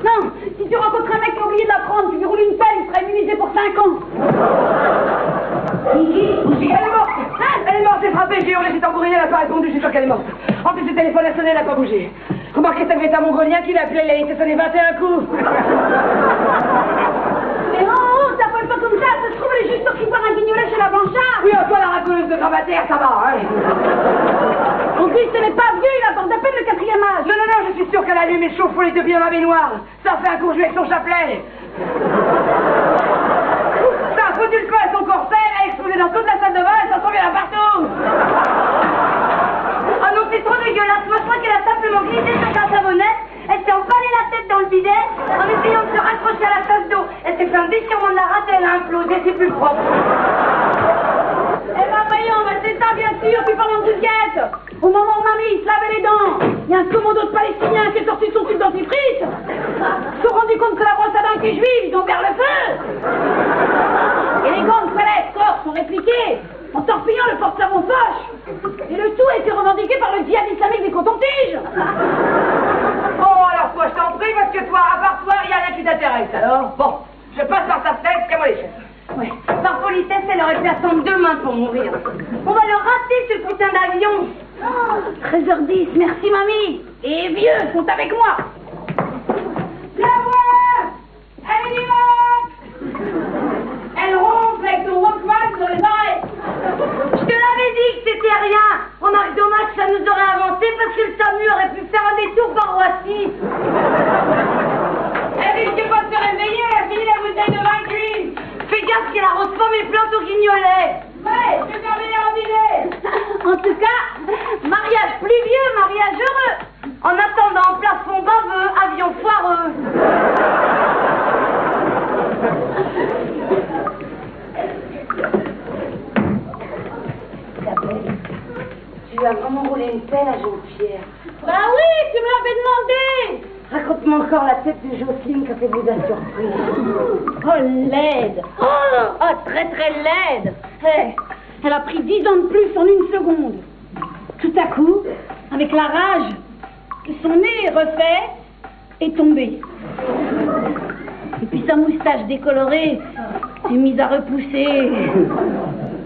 Non, si tu rencontres un mec qui a oublié de la prendre, tu lui roules une pelle, il sera immunisé pour 5 ans. Elle est morte. Elle est morte, j'ai frappé, j'ai hurlé, j'ai tambouriné, elle a pas répondu, je suis sûre qu'elle est morte. En plus, le téléphone a sonné, elle a pas bougé. Remarquez, ça devait être un mongolien qui l'a appelé, il a été sonné 21 coups. Mais oh, t'appelles pas comme ça se trouve, elle est juste occupée par un guignolet chez la Blanchard. Oui, toi, la raconteuse de Gravataire, ça va, hein. En plus, ce n'est pas vieux, il apporte à peine le 4e âge. Non, non, non, je suis sûre qu'elle a allumé chaud pour les 2 pieds dans la baignoire. Ça fait un courgelet avec son chapelet. Ça a foutu le feu à son corset, elle a explosé dans toute la salle de bain, elle s'en souvient là partout. Ah non, c'est trop dégueulasse. Moi, je crois qu'elle a simplement glissé sur sa savonnette. Elle s'est emballée la tête dans le bidet en essayant de se raccrocher à la tasse d'eau. Elle s'est fait un déchirement de la rate et elle a implosé, c'est plus propre. Eh ben voyons, ben c'est ça bien sûr, puis parlons de Juliette. Au moment où mamie se lavait les dents, il y a un commando de Palestiniens qui est sorti de son tube dentifrice. Ils se sont rendus compte que la brosse à dents était juive, ils ont ouvert le feu. Et les gants de toilette corps sont répliqués en torpillant le porte-savon poche. Et le tout a été revendiqué par le djihad islamique des cotons-tiges. Oh, alors toi, je t'en prie, parce que toi, à part toi, il y a rien qui t'intéresse, alors. Bon, je passe par ta fenêtre, tiens-moi les chefs. Ouais, par politesse, elle aurait pu attendre 2 mains pour mourir. On va le rater, ce putain d'avion. 13h10, merci mamie. Et les vieux sont avec moi. La voix, elle est vivante. Elle ronfle avec son Walkman sur les oreilles. Je te l'avais dit que c'était rien. Remarque, dommage que ça nous aurait avancé parce que le SAMU aurait pu faire un détour par Roissy. Elle risque pas de se réveiller, elle a fini la bouteille de vin cuit. Fais gaffe qu'elle arrose pas mes plantes au guignolet. Ouais, je vais faire venir en dîner. En tout cas, mariage pluvieux, mariage heureux. En attendant, plafond baveux, avion foireux. Tu as vraiment roulé une pelle à Jean-Pierre. Bah oui, tu me l'avais demandé. Raconte-moi encore la tête de Jocelyne quand elle vous a surpris. Oh, laide. Oh, très très laide. Hey, elle a pris 10 ans de plus en 1 seconde. Tout à coup, avec la rage, son nez refait et tombé. Et puis sa moustache décolorée s'est mise à repousser.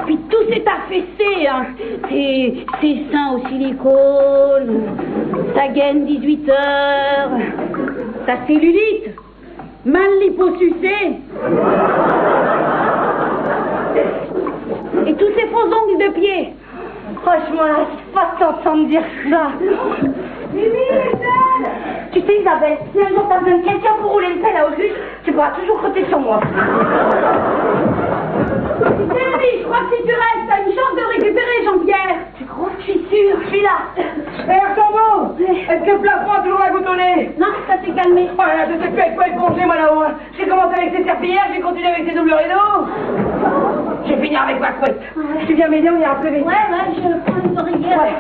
Puis tout s'est affaissé, hein. Ses seins au silicone, sa gaine 18 heures, sa cellulite, mal liposucée. Et tous ses faux ongles de pied. Franchement, là, je pas t'entendre dire ça. Tu sais, Isabelle, si un jour t'as besoin de quelqu'un pour rouler une pelle à Auguste, tu pourras toujours compter sur moi. Jérémy, je crois que si tu restes, t'as une chance de récupérer Jean-Pierre. Tu crois que je suis sûre? Je suis là. Hé, Archambault, est-ce que le plafond a toujours la goutte au nez? Non, ça s'est calmé. Oh là, je sais plus avec quoi éponger, moi, là-haut. J'ai commencé avec ces serpillères, j'ai continué avec ces doubles rideaux. Je vais finir avec ma couette. Ouais. Tu viens m'aider, on ira plus vite. Ouais, je prends les oreillères. Ouais.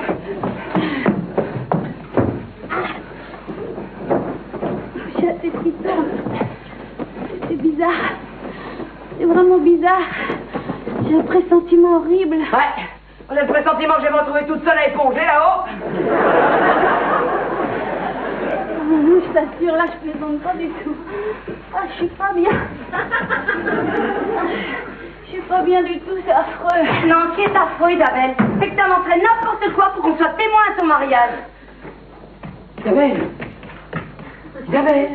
J'ai la tête qui tourne. C'est bizarre. C'est vraiment bizarre. J'ai un pressentiment horrible. Ouais. On a le pressentiment que je vais me retrouver toute seule à éponger, là-haut. Je t'assure, là, je plaisante pas du tout. Ah, je suis pas bien. Je suis pas bien du tout, c'est affreux. Non, ce qui est affreux, Isabelle, c'est que t'en entraînes n'importe quoi pour qu'on soit témoin à ton mariage. Isabelle! Isabelle!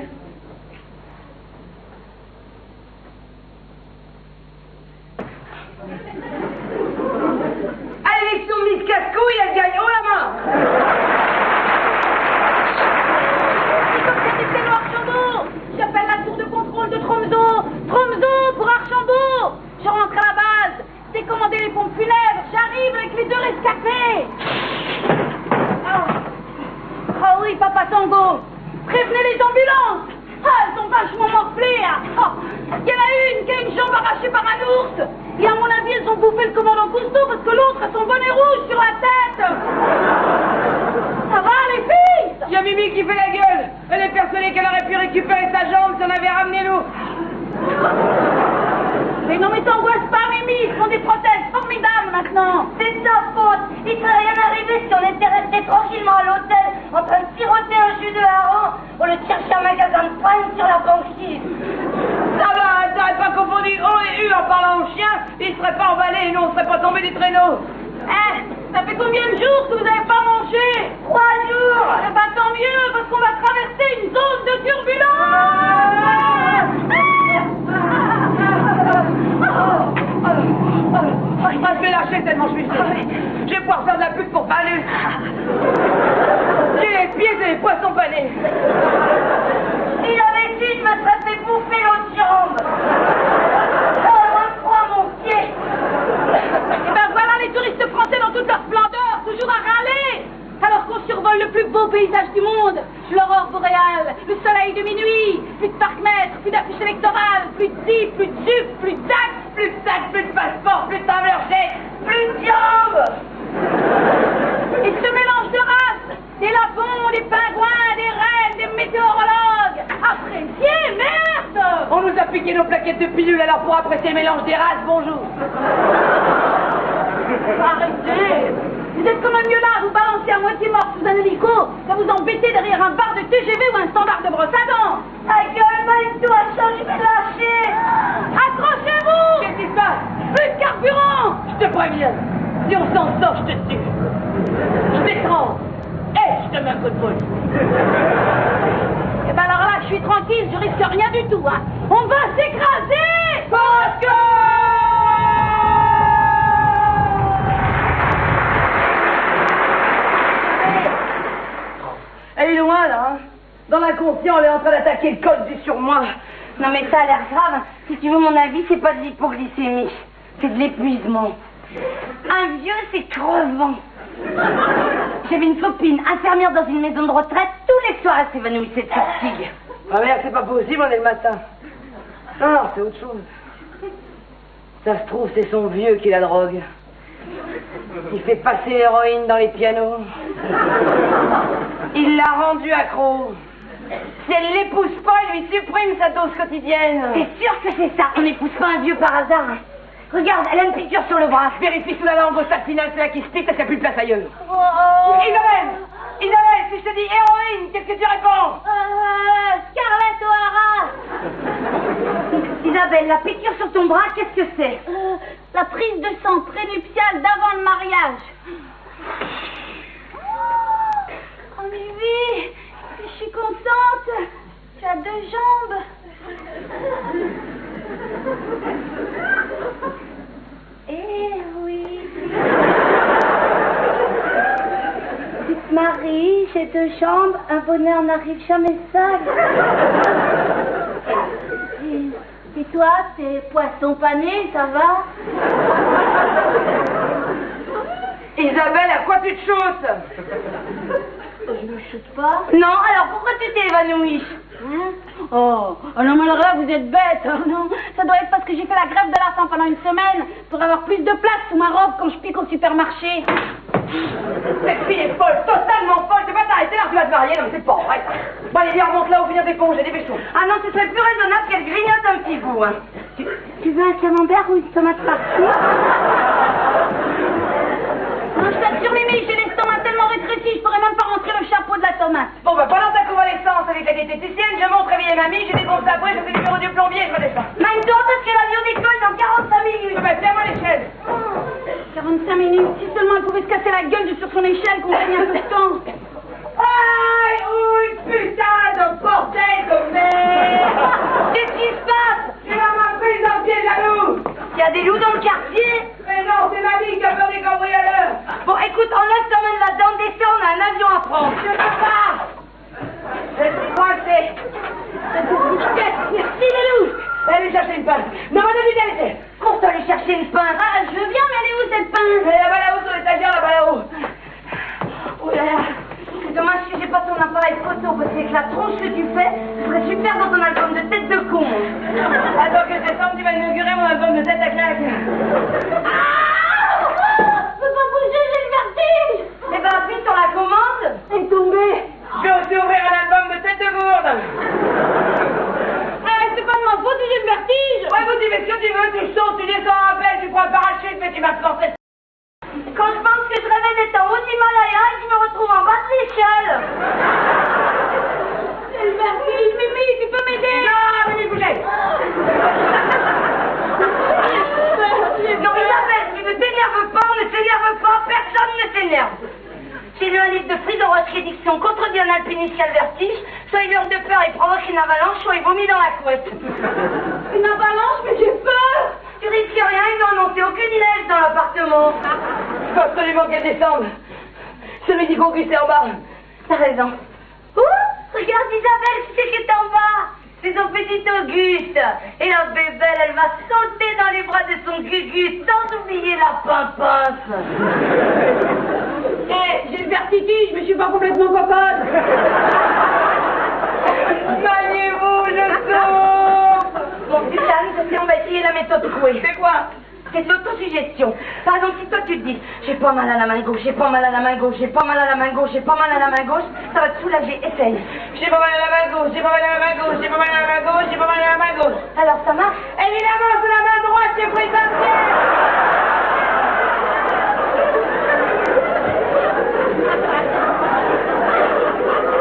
À l'élection de Miss Casse-Couille, elle gagne haut la main. C'est Archambault. J'appelle la tour de contrôle de Tromso. Tromso pour Archambault. Je rentre à la base. Décommander les pompes funèbres. J'arrive avec les 2 rescapés. Ah oui, Papa Tango. Prévenez les ambulances. Ah, elles sont vachement morflées. Il y en a une qui a une jambe arrachée par un ours. Et à mon avis, elles ont bouffé le commandant Cousteau parce que l'autre a son bonnet rouge sur la tête. Ça va, les filles? Il y a Mimi qui fait la gueule. Elle est persuadée qu'elle aurait pu récupérer sa jambe si on avait ramené l'ours. Mais non, mais t'angoisse pas, Mimi. Ils font des prothèses formidables maintenant. C'est de ta faute. Il serait rien arrivé si on était resté tranquillement à l'hôtel en train de siroter un jus de hareng au lieu de chercher un magasin de pain sur la banquise. Ça va, ça n'aurait pas confondu O et U en parlant au chien. Ils seraient pas emballés et nous on serait pas tombés du traîneau. Ça fait combien de jours que vous n'avez pas mangé? 3 jours. Eh ben tant mieux, parce qu'on va traverser une zone de turbulence. Je vais lâcher tellement je suis stressée. Je vais pouvoir faire de la pub pour Balu. J'ai les pieds et les poissons panés. Il avait su, il me serait fait bouffer l'autre jambe. Reprends mon pied. Et ben voilà les touristes français dans toute leur splendeur, toujours à râler. Alors qu'on survole le plus beau paysage du monde, l'aurore boréale, le soleil de minuit, plus de parcs-mètres, plus d'affiches électorales, plus de ci, plus de jupe, plus de taxes, Plus de sacs, plus de passeport, plus de tableur-jet, Plus de jambes. et ce mélange de races, des lapons, des pingouins, des rennes, des météorologues. Appréciez, merde. On nous a piqué nos plaquettes de pilules, alors pour apprécier le mélange des races, bonjour. Arrêtez. Vous êtes comme un mieux-là, vous balancez à moitié mort sous un hélico, ça vous embêtez derrière un bar de TGV ou un standard de brosse à dents. Ta gueule, Maïto, je vais lâcher. Accrochez-vous. Qu'est-ce qui se passe? Plus de carburant. Je te préviens, si on s'en sort, je te tue. Je t'étrangle. Et je te mets un coup de poing. Et ben alors là, je suis tranquille, je risque rien du tout, hein. On va s'écraser. Parce que... Elle est loin, là, hein. Dans l'inconscient, elle est en train d'attaquer le col du surmoi. Non mais ça a l'air grave. Si tu veux mon avis, c'est pas de l'hypoglycémie. C'est de l'épuisement. Un vieux, c'est crevant. J'avais une copine, infirmière dans une maison de retraite. Tous les soirs, elle s'évanouissait de fatigue. Ma mère, c'est pas possible, on est le matin. Non, c'est autre chose. Ça se trouve, c'est son vieux qui la drogue. Il fait passer l'héroïne dans les pianos. Il l'a rendu accro. Si elle l'épouse pas, il lui supprime sa dose quotidienne. C'est sûr que c'est ça. On n'épouse pas un vieux par hasard. Hein. Regarde, elle a une piqûre sur le bras. Vérifie sous la langue au sapinal, c'est là qui se pique parce qu'il n'y a plus de place ailleurs. Oh. Isabelle, si je te dis héroïne, qu'est-ce que tu réponds? Scarlett O'Hara. Isabelle, la piqûre sur ton bras, qu'est-ce que c'est? La prise de sang prénuptiale d'avant le mariage. Oh, Vivi, je suis contente. Tu as 2 jambes. Eh oui. Tu te maries, j'ai 2 jambes, un bonheur n'arrive jamais seul. Et toi, t'es poisson pané, ça va? Isabelle, à quoi tu te shootes? Je me chute pas. Non, alors pourquoi tu t'es évanouie? Oh non, mais alors là, vous êtes bête. Oh, non, ça doit être parce que j'ai fait la grève de la faim pendant une semaine pour avoir plus de place sous ma robe quand je pique au supermarché. Cette fille est folle, totalement folle. Tu vas t'arrêter là, tu vas te marier, non mais c'est pas vrai. Bon, allez, viens, remonte là au finir des congés, dépêche-toi. Ah non, ce serait plus raisonnable qu'elle grignote un petit bout. Hein. Tu veux un camembert ou une tomate farcie? Non, je t'assure, Mimi, j'ai l'estomac tellement rétréci, je pourrais même pas rentrer le chapeau de la tomate. Bon, bah pendant ta convalescence avec la diététicienne, je monte réveiller mamie, j'ai des comptes après, je fais le numéro du plombier et je redescends. Maintenant, parce que l'avion décolle dans 45 minutes. Bah, tiens-moi l'échelle. 45 minutes, si seulement elle pouvait se casser la gueule sur son échelle qu'on gagne un peu de temps. Aïe, m'acheter une pince. Ah, je veux bien, mais elle est où cette pince? Elle est là-bas là-haut sur l'étagère, là-bas là-haut. Oh là là. C'est dommage que j'ai pas ton appareil photo, parce qu'avec la tronche que tu fais, ce serait super dans ton album de tête de con. Attends que décembre, tu vas inaugurer mon album de tête à claque. Je peux pas bouger, j'ai le vertige. Eh ben, appuie sur la commande. Elle est tombée. Je vais aussi ouvrir un album de tête de gourde. C'est pas de ma faute, j'ai le vertige. Ouais, vous dis, mais ce que tu veux, tu sautes, tu descends un appel, tu prends un parachute, mais tu vas te lancer. Quand je pense que je rêvais d'être en haut de l'Himalaya et que je me retrouve en bas de l'échelle. J'ai le vertige, Mimi, tu peux m'aider? Non, venez bouger. Non, Isabelle, tu ne t'énerves pas, on ne s'énerve pas, personne ne s'énerve. J'ai lu un livre de Frido Roche Rédiction, contredit un alpine initial vertige, soit il hurle de peur et provoque une avalanche, soit il vomit dans la couette. Une avalanche, mais j'ai peur. Tu risques rien, ils n'ont annoncé aucune neige dans l'appartement. Il faut absolument qu'elle descende. Celui du conquis, c'est en bas. T'as raison. Regarde Isabelle, qui c'est qui est en bas? C'est son petit Auguste. Et la bébelle, elle va sauter dans les bras de son Gugus, sans oublier la pimpince. J'ai le vertige, mais je suis pas complètement cocotte. Maniez-vous, je saute. Bon, Suzanne, on va essayer la méthode Coué. C'est quoi? C'est l'autosuggestion. Par exemple, si toi tu te dis, j'ai pas mal à la main gauche, j'ai pas mal à la main gauche, j'ai pas mal à la main gauche, j'ai pas mal à la main gauche, ça va te soulager. Essaye. J'ai pas mal à la main gauche, j'ai pas mal à la main gauche, j'ai pas mal à la main gauche, j'ai pas mal à la main gauche. Alors ça marche? Évidemment, c'est la main droite qui est présidentielle.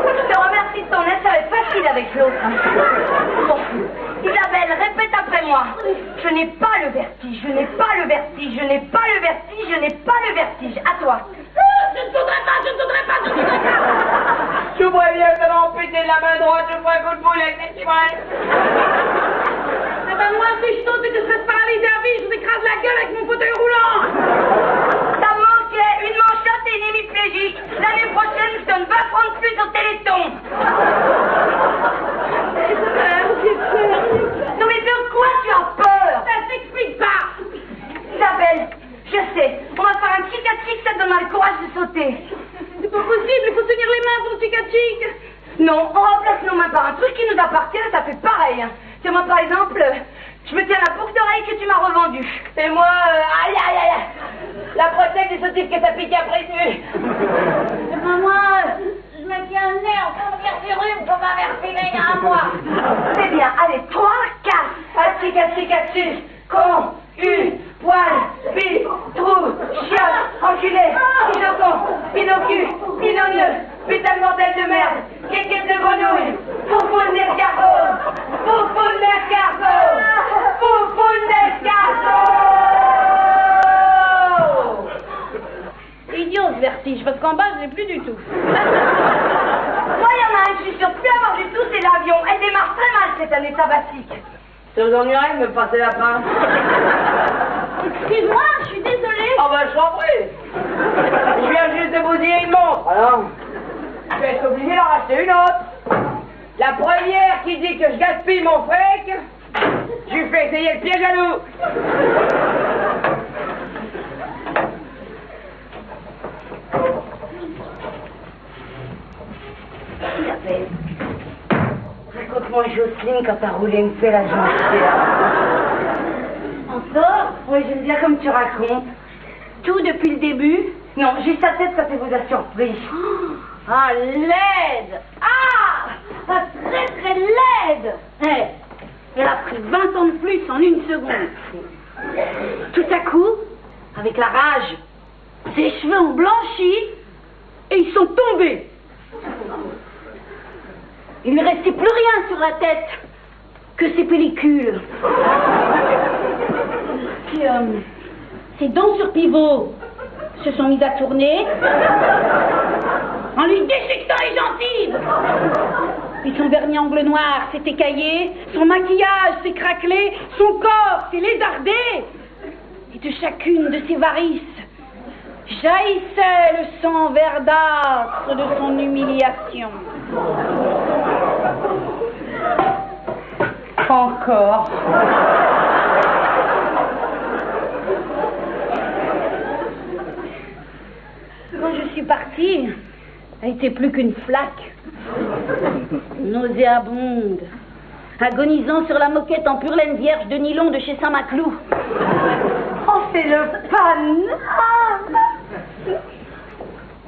Je te remercie de ton aide, ça va être facile avec l'autre. Bon. Isabelle, répète après moi. Je n'ai pas le vertige, je n'ai pas le vertige, je n'ai pas le vertige, je n'ai pas le vertige. À toi. Je ne sauterai pas, je ne sauterai pas, je ne sauterai pas. Je vous préviens, ça va amputer la main droite, je ferai un coup de boule avec des petits bras. Eh ben moi, si je saute et que je reste paralysée à vie, je vous écrase la gueule avec mon fauteuil roulant. Ça manquait une manchotte et une hémiplégique. L'année prochaine, je donne 20 francs de plus au Téléthon. Non mais de quoi tu as peur? Ça s'explique pas. Isabelle, je sais, on va faire un chic-chic, ça te donnera le courage de sauter. C'est pas possible, il faut tenir les mains pour le chic-chic. Non, on remplace nos mains par un truc qui nous appartient, ça fait pareil. C'est moi par exemple, je me tiens la boucle d'oreille que tu m'as revendue. Et moi, aïe aïe aïe, la prothèse des sautifs que ça pique après dessus. Eh ben moi, je me tiens le nez en train de faire du rhume qu'on m'avait refilé il y a un mois. C'est bien, allez, 3, 4. Atchik, con, poil, bip, trou, chiotte, enculé, pinocon, pinocul, pinoneux, putain de bordel de merde, kékette de grenouille, foufou de l'escargot, foufou de l'escargot, foufou de l'escargot. Idiot ce vertige, parce qu'en bas, je l'ai plus du tout. Moi, il y en a un que je suis sûre de plus avoir du tout, c'est l'avion. Elle démarre très mal cette année sabbatique. Ça vous ennuierait de me passer la pince? Excuse-moi, je suis désolée. Oh bah je t'en prie. Je viens juste de bousiller une montre, alors je vais être obligé d'en racheter une autre. La première qui dit que je gaspille mon fric, je lui fais essayer le piège à loup. Isabelle, raconte-moi Jocelyne quand t'as roulé une pelle à Jean-Pierre. Encore? Oui, j'aime bien comme tu racontes. Tout depuis le début. Non, juste sa tête, ça fait vous a surpris. Ah, laide. Ah, très très laide. Elle a pris 20 ans de plus en une seconde. Tout à coup, avec la rage, ses cheveux ont blanchi et ils sont tombés. Il ne restait plus rien sur la tête que ses pellicules. Puis, ses dents sur pivot se sont mises à tourner en lui déchiquetant les gencives. Puis son vernis angle noir s'est écaillé, son maquillage s'est craquelé, son corps s'est lézardé. Et de chacune de ses varices jaillissait le sang verdâtre de son humiliation. Encore. partie, a été plus qu'une flaque. Nauséabonde, agonisant sur la moquette en pure laine vierge de nylon de chez Saint-Maclou. Oh, c'est le paname!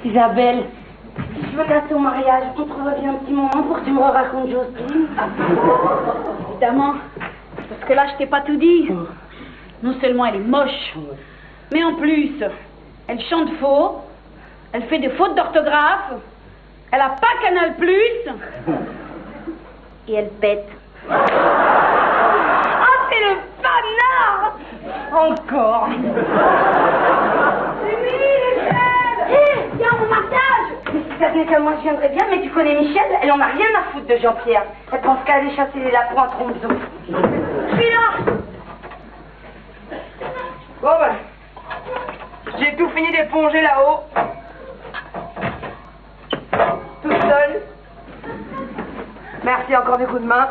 Isabelle, si je venais à ton mariage, on trouverait bien un petit moment pour que tu me racontes Jocelyne. Évidemment, parce que là, je t'ai pas tout dit. Non seulement elle est moche, mais en plus, elle chante faux, elle fait des fautes d'orthographe, elle a pas Canal+, et elle pète. Ah, c'est le panard! Encore! Hé, viens mon mariage! Mais si ça venait qu'à moi, je viendrais bien, mais tu connais Michel, elle en a rien à foutre de Jean-Pierre. Elle pense qu'à aller chasser les lapins à Trompeson. Je suis là! Bon ben, j'ai tout fini d'éponger là-haut. Tout seul. Merci encore du coup de main.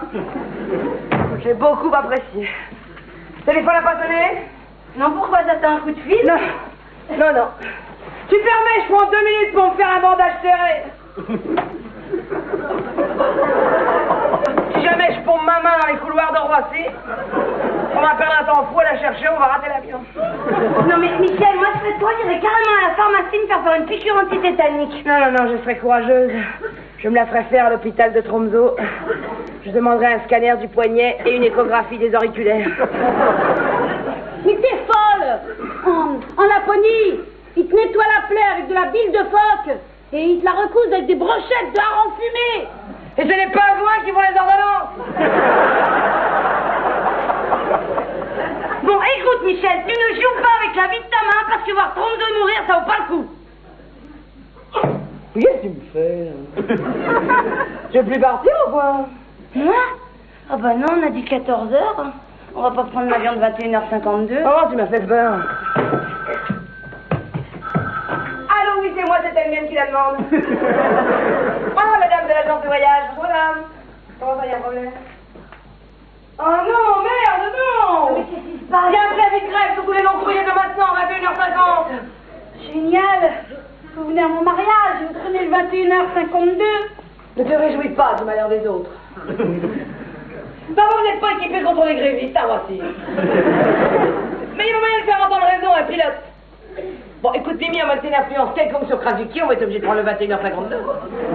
J'ai beaucoup apprécié. Téléphone n'a pas sonné? Non, pourquoi t'attends un coup de fil? Non. Tu permets, je prends 2 minutes pour me faire un bandage serré. Si jamais je pompe ma main dans les couloirs de Roissy, on va perdre un temps fou à la chercher, on va rater l'avion. Non mais Michel, moi je serais toi, j'irais carrément à la pharmacie me faire une piqûre antitétanique. Non, je serais courageuse. Je me la ferais faire à l'hôpital de Trompeson. Je demanderais un scanner du poignet et une échographie des auriculaires. Mais t'es folle! En Laponie, ils te nettoient la plaie avec de la bile de phoque et ils te la recousent avec des brochettes de hareng fumé. Et c'est les pingouins qui font les ordonnances. Bon, écoute Michel, tu ne joues pas avec la vie de ta main parce que voir Trompeson mourir, ça vaut pas le coup. Qu'est-ce que tu me fais là? Je vais plus partir ou quoi? Moi? Ah bah non, on a dit 14h. On va pas prendre l'avion de 21h52. Oh, tu m'as fait peur. Allô, oui, c'est moi, c'est elle-même qui la demande. Ah, madame de l'agence de voyage. Bonjour, madame. Comment ça, y a un problème? Oh non, merde, non! Mais qu'est-ce qui se passe? Il y a un préavis de grève sur tous les longs courriers de maintenant, 21h50. Génial! Vous venez à mon mariage, vous prenez le 21h52. Ne te réjouis pas du malheur des autres. D'abord, vous n'êtes pas équipés contre les grévistes, à Roissy. Mais il y a moyen de faire entendre raison un pilote. Bon, écoute, Mimi, à monter l'influence quelconque sur Krasuki, on va être obligé de prendre le 21h52.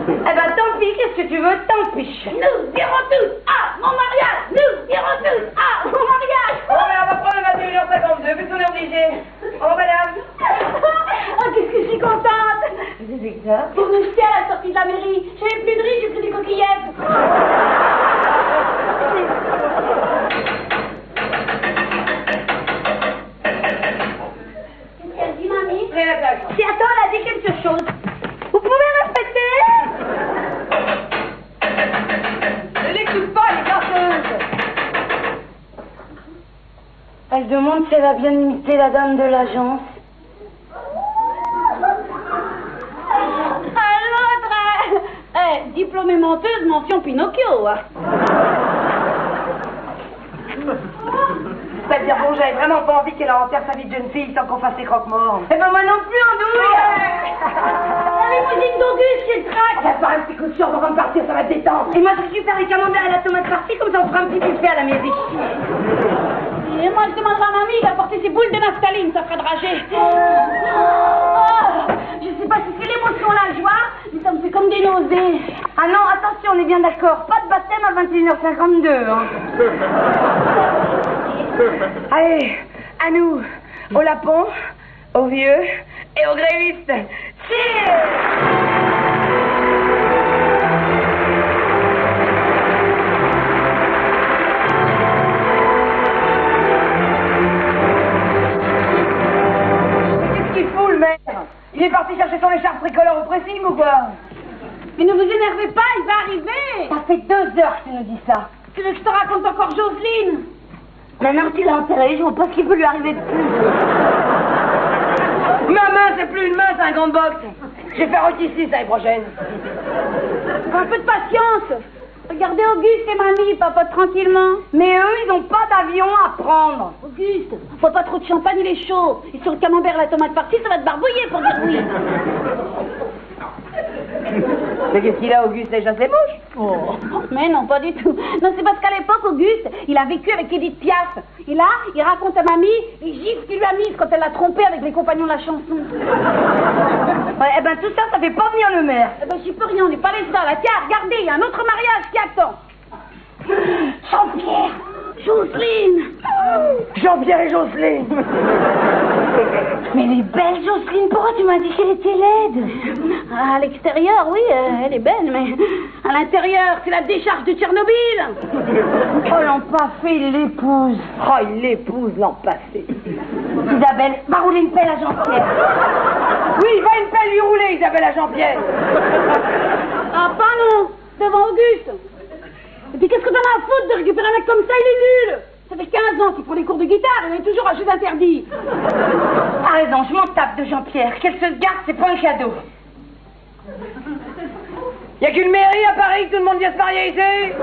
Eh ben tant pis, qu'est-ce que tu veux, tant pis. Nous irons tous à mon mariage! Nous irons tous à mon mariage! Bon, mais on va prendre le 21h52, puisqu'on est obligé. Au revoir, madame. Oh, qu'est-ce que je suis contente! C'est ça? Pour nous jeter à la sortie de la mairie, j'avais plus de riz, j'ai pris des coquillettes. Qu'est-ce qu'elle dit, mamie? Si attends, elle a dit quelque chose. Vous pouvez répéter? Ne l'écoute pas, les grasseuses. Elle demande si elle va bien imiter la dame de l'agence. Diplômée menteuse, mention Pinocchio. C'est-à-dire, bon, j'avais vraiment pas envie qu'elle enterre sa vie de jeune fille sans qu'on fasse ses croque-morts. Eh ben moi non plus, en douille. La limousine d'Auguste, c'est le trac. On va faire un petit coup de chance avant de partir, ça va te détendre. Et moi je suis faire les camemberts et la tomate farcie, comme ça on fera un petit buffet à la mairie. Et moi, je demanderai à mamie d'apporter ses boules de naphtaline, ça fera drager. Je sais pas si c'est l'émotion, la joie, mais ça me fait comme des nausées. Ah non, attention, on est bien d'accord, pas de baptême à 21h52. Hein. Allez, à nous, aux lapons, aux vieux et aux grévistes. Cheers! Il est parti chercher son écharpe tricolore au pressing ou quoi? Mais ne vous énervez pas, il va arriver. Ça fait 2 heures que tu nous dis ça. Tu veux que je te raconte encore Jocelyne? Maintenant qu'il est enterré, je vois pas ce qui peut lui arriver de plus. Ma main, c'est plus une main, c'est un gant de boxe. Je vais faire ici l'année prochaine. Un peu de patience. Regardez Auguste et mamie, papa, tranquillement. Mais eux, ils n'ont pas d'avion à prendre. Auguste, faut pas trop de champagne, il est chaud. Et sur le camembert, la tomate farcie, ça va te barbouiller pour dire oui. Mais qu'est-ce qu'il a, Auguste, les chasse les mouches? Oh, mais non, pas du tout. Non, c'est parce qu'à l'époque, Auguste, il a vécu avec Edith Piaf. Et là, il raconte à mamie les gifles qu'il lui a mises quand elle l'a trompé avec les compagnons de la chanson. Ouais, eh ben tout ça, ça fait pas venir le maire. Eh ben, j'y peux rien, on n'est pas les seuls. Ah, tiens, regardez, il y a un autre mariage qui attend. Jean-Pierre, Jocelyne. Jean-Pierre et Jocelyne. Mais elle est belle, Jocelyne. Pourquoi tu m'as dit qu'elle était laide? À l'extérieur, oui, elle est belle, mais à l'intérieur, c'est la décharge de Tchernobyl. Oh, l'an passé, il l'épouse. Oh, il l'épouse l'an passé. Isabelle, va rouler une pelle à Jean-Pierre. Oui, va une pelle lui rouler, Isabelle à Jean-Pierre. Ah, pas non, devant Auguste. Et puis qu'est-ce que t'en as à foutre de récupérer un mec comme ça, il est nul. Ça fait 15 ans qu'il prend des cours de guitare, il est toujours à jeux interdits. T'as raison, je m'en tape de Jean-Pierre. Qu'elle se garde, c'est pas un cadeau. Y a qu'une mairie à Paris que tout le monde vient se marier ici.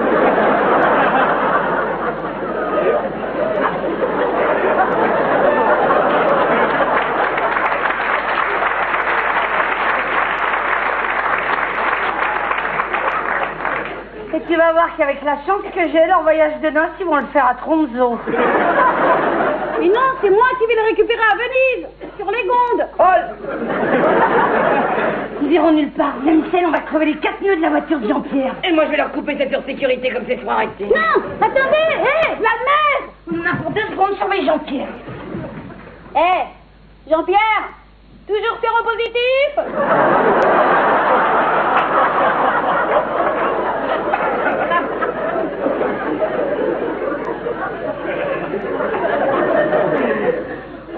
Et tu vas voir qu'avec la chance que j'ai, leur voyage de noces, ils vont le faire à Tromsø. Et non, c'est moi qui vais le récupérer à Venise, sur les Gondes. Oh. Ils iront nulle part. Même celle, on va crever les 4 nœuds de la voiture de Jean-Pierre. Et moi, je vais leur couper cette heure sécurité comme c'est soir arrêté. Non, attendez, hé, la mère. On a pour 2 secondes surveiller Jean-Pierre. Hé, Jean-Pierre, toujours séropositif?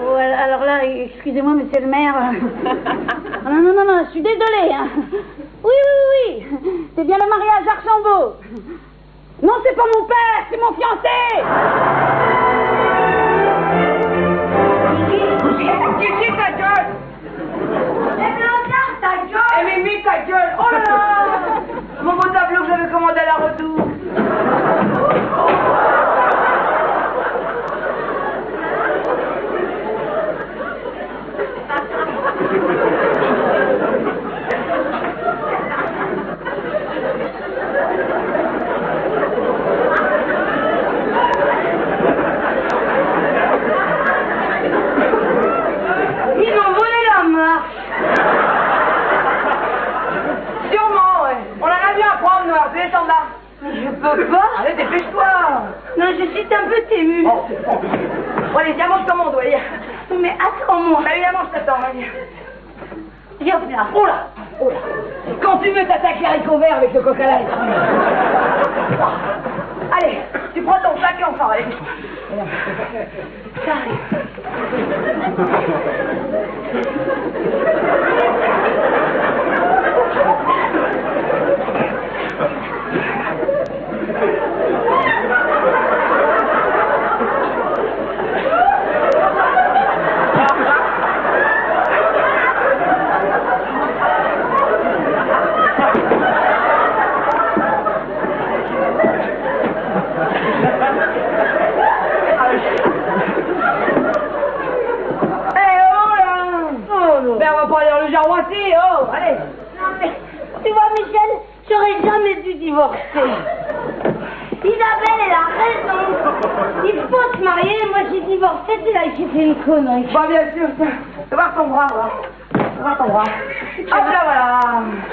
Oh, alors là, excusez-moi, monsieur le maire. Non, je suis désolée. Hein. Oui, c'est bien le mariage d'Archambault. Non, c'est pas mon père, c'est mon fiancé. Kiki, ta gueule. Eh Blanca, ta gueule. Eh Mimi, ta gueule. Oh là là. Mon beau tableau que j'avais commandé à la retour. Ils m'ont volé la marche. Sûrement, ouais. On en a bien à prendre, Noir. Tu descends là. Je peux pas. Allez, dépêche-toi. Non, je suis un peu émue. Oh, c'est bon. Bon, allez, viens, mange comme on doit. Mais attends-moi. Allez, viens, mange, t'attends. Viens là. Oh là. Quand tu veux t'attaquer haricot vert avec le coq à l'ail. Allez, tu prends ton sac et on s'en va. Allez. Ça arrive. Ben, on va pas aller dans le Jarouassi, oh, allez. Non, mais, tu vois, Michel, j'aurais jamais dû divorcer. Isabelle, elle a raison. Il faut se marier. Moi, j'ai divorcé, c'est là que j'ai fait une connerie. Bah, bien sûr, ça va ton bras, là. Ça va ton bras. Hop là, voilà.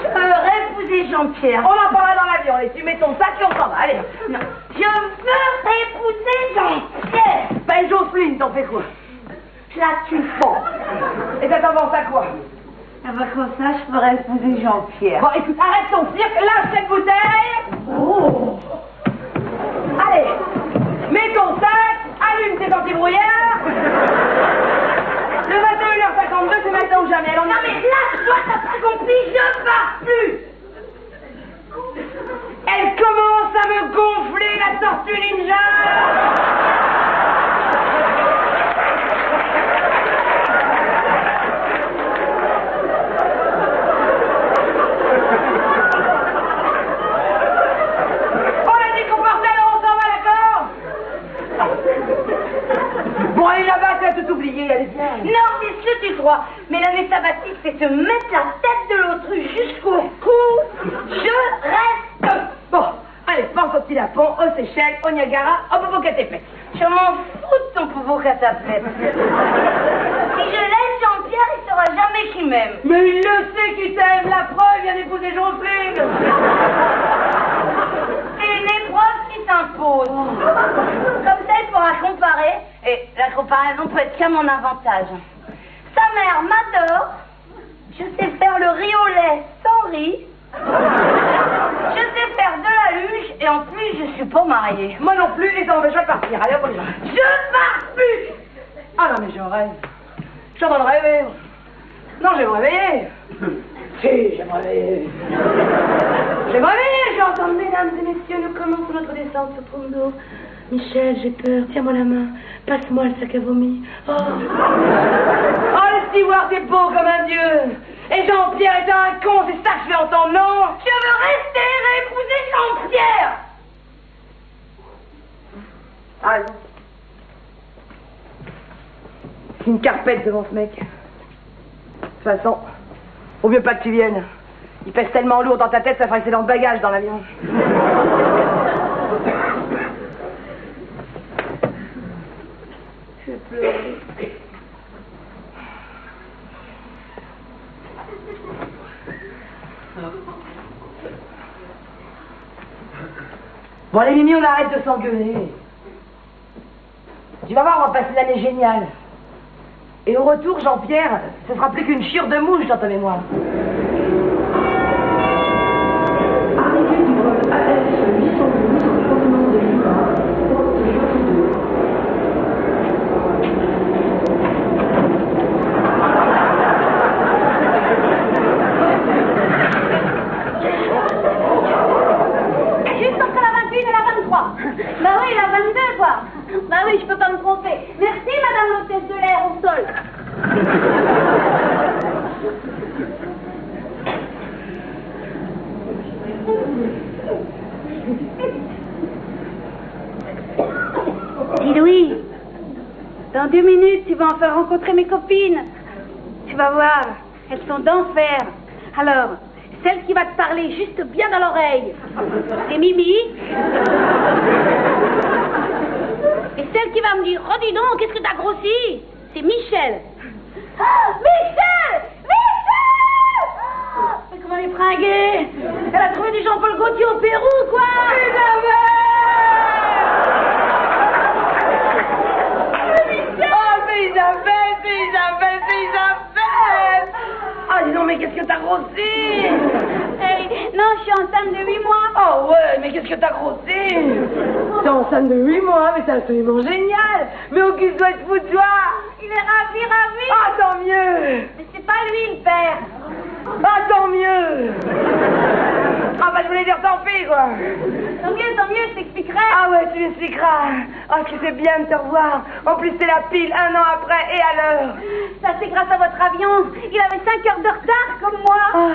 Je veux épouser Jean-Pierre. On en parlera dans l'avion, allez, tu mets ton sac et on s'en va, allez. Non, je veux épouser Jean-Pierre. Ben, Jocelyne, t'en fais quoi? Je la tue pas. Et ça t'avance à quoi? Ah bah, comme ça, je pourrais épouser Jean-Pierre. Bon, écoute, arrête ton cirque, lâche cette bouteille. Oh. Allez, mets ton sac, allume tes antibrouillards. Le 21h52, c'est maintenant ou jamais. Alors, Non mais lâche-toi, t'as pas compris, je pars plus. elle commence à me gonfler, la tortue ninja. On a dit qu'on partait, alors on s'en va, d'accord? Bon, allez là-bas, tu as tout oublié, allez bien. Non, c'est ce que tu crois. Mais l'année sabbatique, c'est se mettre la tête de l'autruche jusqu'au cou, ski à fond, aux Seychelles, au Niagara, au Popocatépetl. Je m'en fous de ton Popocatépetl. Si je laisse Jean-Pierre, il saura jamais qu'il m'aime. Mais il le sait qu'il t'aime, la preuve, il vient d'épouser Jocelyne. C'est une épreuve qui s'impose. Comme ça, il pourra comparer, et la comparaison peut être qu'à mon avantage. Sa mère m'adore, je sais faire le riz au lait sans riz, je sais faire de la luge, et en plus, je suis pas mariée. Moi non plus, et ça m'empêchera de partir. Allez, on y va. Je pars plus. Ah non, mais je rêve. Je suis en train de rêver. Non, je vais me réveiller. Si, je vais me réveiller. Je vais me réveiller, j'entends, mesdames et messieurs, nous commençons notre descente sur Tondo. Michel, j'ai peur, tiens-moi la main, passe-moi le sac à vomi. Oh, le steward est beau comme un dieu. Et Jean-Pierre est un con, c'est ça que je vais entendre, non? Je veux rester et épouser Jean-Pierre. Ah, raison. C'est une carpette devant ce mec. De toute façon, vaut mieux pas que tu viennes. Il pèse tellement lourd dans ta tête, ça fera excellent bagage dans l'avion. Je vais pleurer. Bon, allez, Mimi, on arrête de s'engueuler. Tu vas voir, on va passer l'année géniale. Et au retour, Jean-Pierre, ce sera plus qu'une chiure de mouche dans ta mémoire. Arrivée du vol AS 812 au provenance de Lima, porte Juste entre la 21 et la 23. Bah oui, la 22, quoi. Bah oui, je peux pas me tromper. Merci, madame l'hôtesse de l'air au sol. Dis Louis, dans 2 minutes, tu vas enfin rencontrer mes copines. Tu vas voir, elles sont d'enfer. Alors, celle qui va te parler juste bien dans l'oreille, c'est Mimi. Et celle qui va me dire, oh dis donc, qu'est-ce que t'as grossi? C'est Michel. Ah, Michel! Michel! Mais comment elle est fringuée? Elle a trouvé du Jean-Paul Gaultier au Pérou, quoi! Ah, dis donc, mais qu'est-ce que t'as grossi? Hey, non, je suis enceinte de 8 mois. Oh ouais, mais qu'est-ce que t'as grossi? T'es enceinte de 8 mois, mais c'est absolument génial. Mais Auguste doit être fou de joie. Il est ravi, ravi. Ah, tant mieux. Mais c'est pas lui le père. Ah, tant mieux. Ah bah je voulais dire tant pis, quoi. Tant mieux, je t'expliquerai. Ah ouais, tu m'expliqueras. Ah, que c'est bien de te revoir. En plus, c'est la pile 1 an après et à l'heure. Ça, c'est grâce à votre avion. Il avait 5 heures de retard, comme moi. Ah,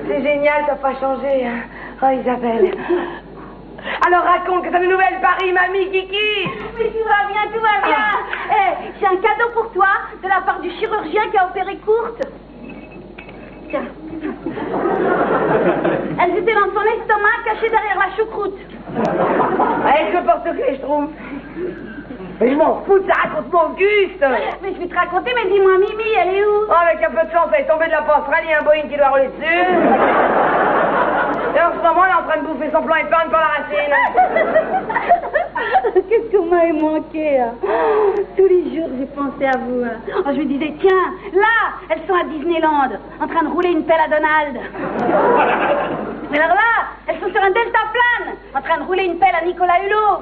c'est génial, t'as pas changé. Hein. Oh, Isabelle. Alors raconte que t'as des nouvelles, Paris, mamie, Kiki. Mais tout va bien, tout va bien. Eh, j'ai un cadeau pour toi de la part du chirurgien qui a opéré Courte. Tiens. Elles étaient dans son estomac, cachées derrière la choucroute. Allez, je porte que je trouve. Mais je m'en fous, ça raconte-moi Auguste. Mais je vais te raconter, mais dis-moi, Mimi, elle est où? Oh, avec un peu de chance, elle est tombée de la passerelle, il y a un Boeing qui doit rouler dessus. Et en ce moment, elle est en train de bouffer son plan épargne par la racine. Qu'est-ce que vous m'avez manqué, hein? Tous les jours, j'ai pensé à vous. Hein. Oh, je me disais, tiens, là, elles sont à Disneyland, en train de rouler une pelle à Donald. Mais alors là, elles sont sur un deltaplane, en train de rouler une pelle à Nicolas Hulot.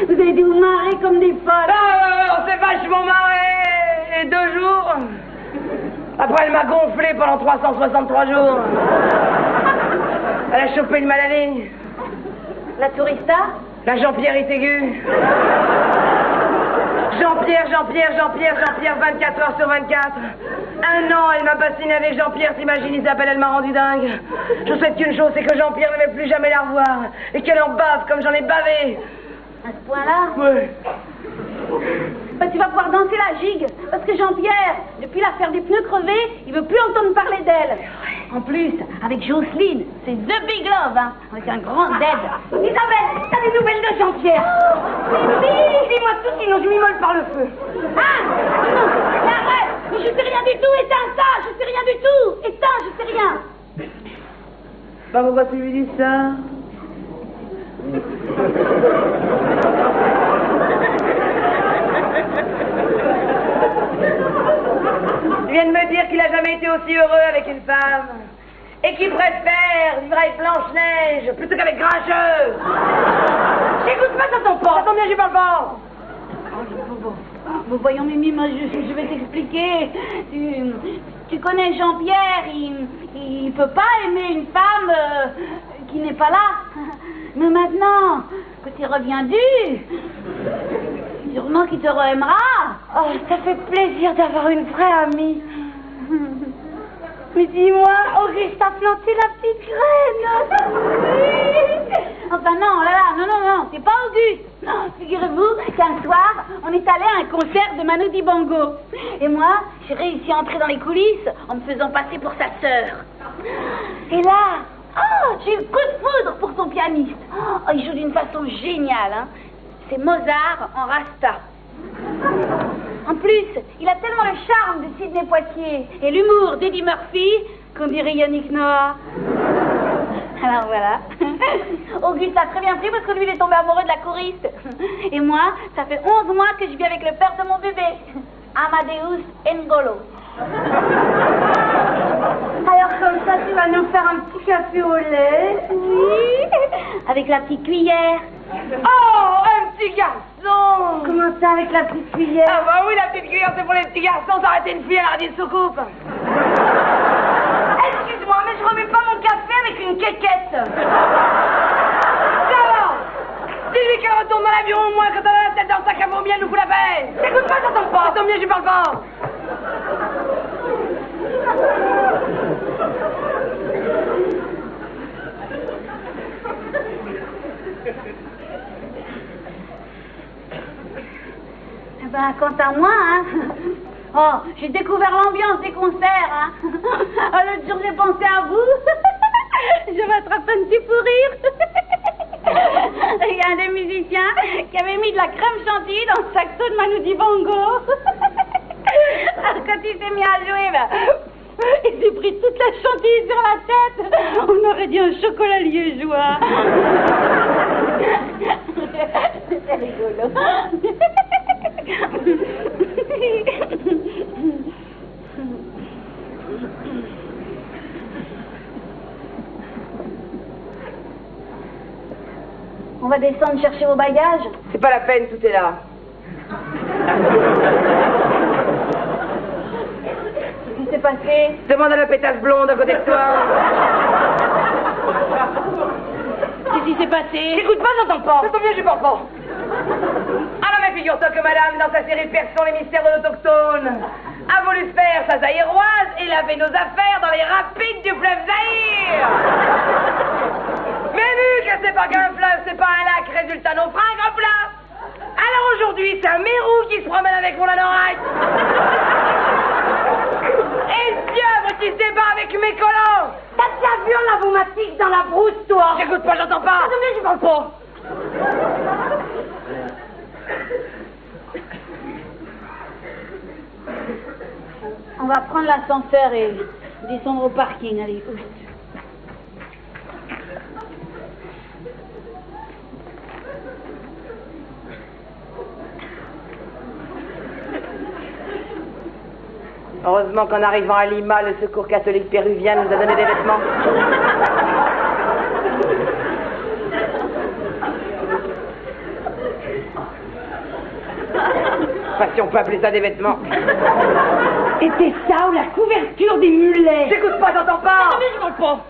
Vous avez dû vous marrer comme des folles. Ah, on s'est vachement marré. Et 2 jours. Après, elle m'a gonflé pendant 363 jours. Elle a chopé une maladie. La tourista? La Jean-Pierre est aiguë. Jean-Pierre, 24 heures sur 24. 1 an, elle m'a bassiné avec Jean-Pierre, t'imagines, Isabelle, elle m'a rendu dingue. Je souhaite qu'une chose, c'est que Jean-Pierre ne va plus jamais la revoir. Et qu'elle en bave comme j'en ai bavé. À ce point-là? Ouais. Bah, tu vas pouvoir danser la gigue. Parce que Jean-Pierre, depuis l'affaire des pneus crevés, il veut plus entendre parler d'elle. En plus, avec Jocelyne, c'est The Big Love, hein, avec un grand dead. Isabelle, t'as des nouvelles de Jean-Pierre? Dis-moi tout, sinon je m'immole par le feu. Ah non, mais arrête. Mais je sais rien du tout, éteins ça. Je sais rien du tout. Éteins, je sais rien. Bah pourquoi tu lui dis ça? Tu viens de me dire qu'il a jamais été aussi heureux avec une femme et qu'il préfère vivre avec Blanche-Neige plutôt qu'avec Grincheuse. J'écoute pas, ça tombe pas. Ça tombe bien, j'y parle pas. Bon, voyons, Mimi, moi, je vais t'expliquer. Tu connais Jean-Pierre, il peut pas aimer une femme qui n'est pas là. Mais maintenant que tu reviens sûrement qu'il te re-aimera. Oh, ça fait plaisir d'avoir une vraie amie. Mais dis-moi, Auguste a planté la petite graine. Enfin non, c'est pas Auguste. Non, figurez-vous qu'un soir, on est allé à un concert de Manu Dibango. Et moi, j'ai réussi à entrer dans les coulisses en me faisant passer pour sa sœur. Et là, j'ai eu le coup de foudre pour son pianiste. Oh, il joue d'une façon géniale, hein. C'est Mozart en rasta. En plus, il a tellement le charme de Sidney Poitier et l'humour d'Eddie Murphy qu'on dirait Yannick Noah. Alors voilà. Auguste a très bien pris parce que lui, il est tombé amoureux de la choriste. Et moi, ça fait 11 mois que je vis avec le père de mon bébé, Amadeus N'Golo. Alors comme ça, tu vas nous faire un petit café au lait? Oui, avec la petite cuillère. Oh, un petit garçon. Comment ça, avec la petite cuillère? Ah bah oui, la petite cuillère, c'est pour les petits garçons. Ça aurait été une fille, elle aurait dit une soucoupe. Excuse-moi, mais je remets pas mon café avec une quéquette. Ça va. Dis-lui qu'elle retourne dans l'avion au moins quand elle a la tête dans le sac à vomi, elle nous fout la paix. T'écoutes pas, ça tombe pas. Ça tombe bien, j'y parle pas. Ben, quant à moi, hein, oh, j'ai découvert l'ambiance des concerts, hein. Oh, l'autre jour, j'ai pensé à vous. Je m'attrape un petit fou rire. Il y a un des musiciens qui avait mis de la crème chantilly dans le saxo de Manu Dibango. Alors, quand il s'est mis à jouer, ben, il s'est pris toute la chantilly sur la tête. On aurait dit un chocolat liégeois. C'est rigolo. On va descendre chercher vos bagages. C'est pas la peine, tout est là. Qu'est-ce qui s'est passé? Demande à la pétasse blonde à côté de toi. Qu'est-ce qui s'est passé? J'écoute pas, j'entends pas. Ça tombe bien, j'y parle pas. Ah non, mais figure-toi que madame, dans sa série Perçons les mystères de l'Autochtone, a voulu se faire sa zaïroise et laver nos affaires dans les rapides du fleuve Zaïre. Mais vu que c'est pas qu'un fleuve, c'est pas un lac, résultat nos fringues en place. Alors aujourd'hui, c'est un mérou qui se promène avec mon anorite. Et ce diable qui se débat avec mes collants. T'as déjà vu un lavomatique dans la brousse, toi? J'écoute pas, j'entends pas. Ça tombe bien, j'y parle pas. On va prendre l'ascenseur et descendre au parking. Allez, oust. Heureusement qu'en arrivant à Lima, le secours catholique péruvien nous a donné des vêtements. Enfin, si on peut appeler ça des vêtements. C'était ça ou la couverture des mulets? J'écoute pas, j'entends pas. Non, mais je parle pas.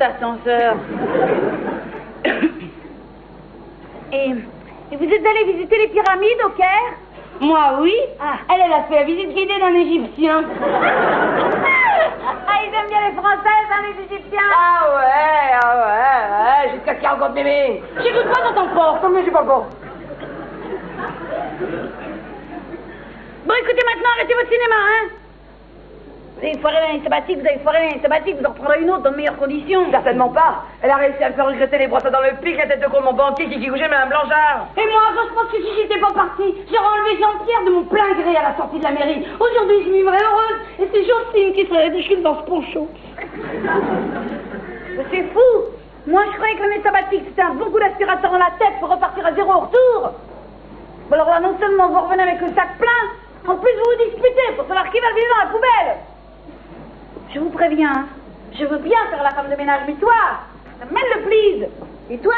Ascenseur. Et vous êtes allé visiter les pyramides au Caire? Moi, oui. Ah. Elle a fait la visite guidée d'un Égyptien. Ah, ils aiment bien les Françaises, hein, les Égyptiens. Ah ouais, jusqu'à ce qu'il rencontre Mémé. J'écoute pas dans ton corps. Non, mais j'ai pas encore. Bon, écoutez maintenant, arrêtez votre cinéma, hein. Vous avez foiré l'année sabbatique, vous en reprendrez une autre dans de meilleures conditions. Certainement pas. Elle a réussi à me faire regretter les brossades dans le pic, la tête de con de mon banquier qui couchait Mme Blanchard. Et moi, je pense que si j'étais pas partie, j'aurais enlevé Jean-Pierre de mon plein gré à la sortie de la mairie. Aujourd'hui, je vivrais heureuse. Et c'est Jocelyne qui serait déchue dans ce poncho. Mais c'est fou. Moi, je croyais que l'année sabbatique, c'était un bon coup d'aspirateur dans la tête pour repartir à zéro au retour. Bon, alors là, non seulement vous revenez avec le sac plein, en plus vous vous disputez pour savoir qui va le vider dans la poubelle. Je vous préviens, je veux bien faire la femme de ménage, mais toi, ça mène le please. Et toi,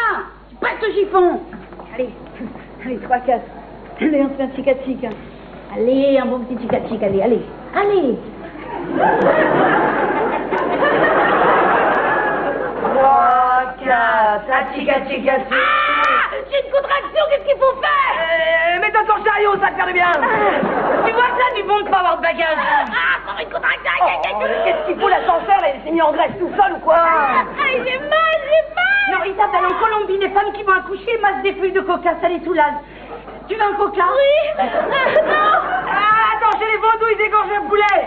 tu prêtes le chiffon. Allez, 3-4. Allez, on se fait un tic-à-tic. Allez, un bon petit tic-à-tic, allez. 3, 4, tic. J'ai une contraction, qu'est-ce qu'il faut faire? Mets-toi sur le chariot, ça te faire du bien. Tu vois ça, du bon de pas avoir de bagage. Encore une contraction. Qu'est-ce qu'il faut l'ascenseur, là, il s'est mis en grève tout seul ou quoi? J'ai mal. Non, Isabelle, en Colombie, les femmes qui vont accoucher massent des feuilles de coca, ça les soulage. Tu veux un coca? Oui. Non. Attends, chez les vaudous, ils égorgent un poulet.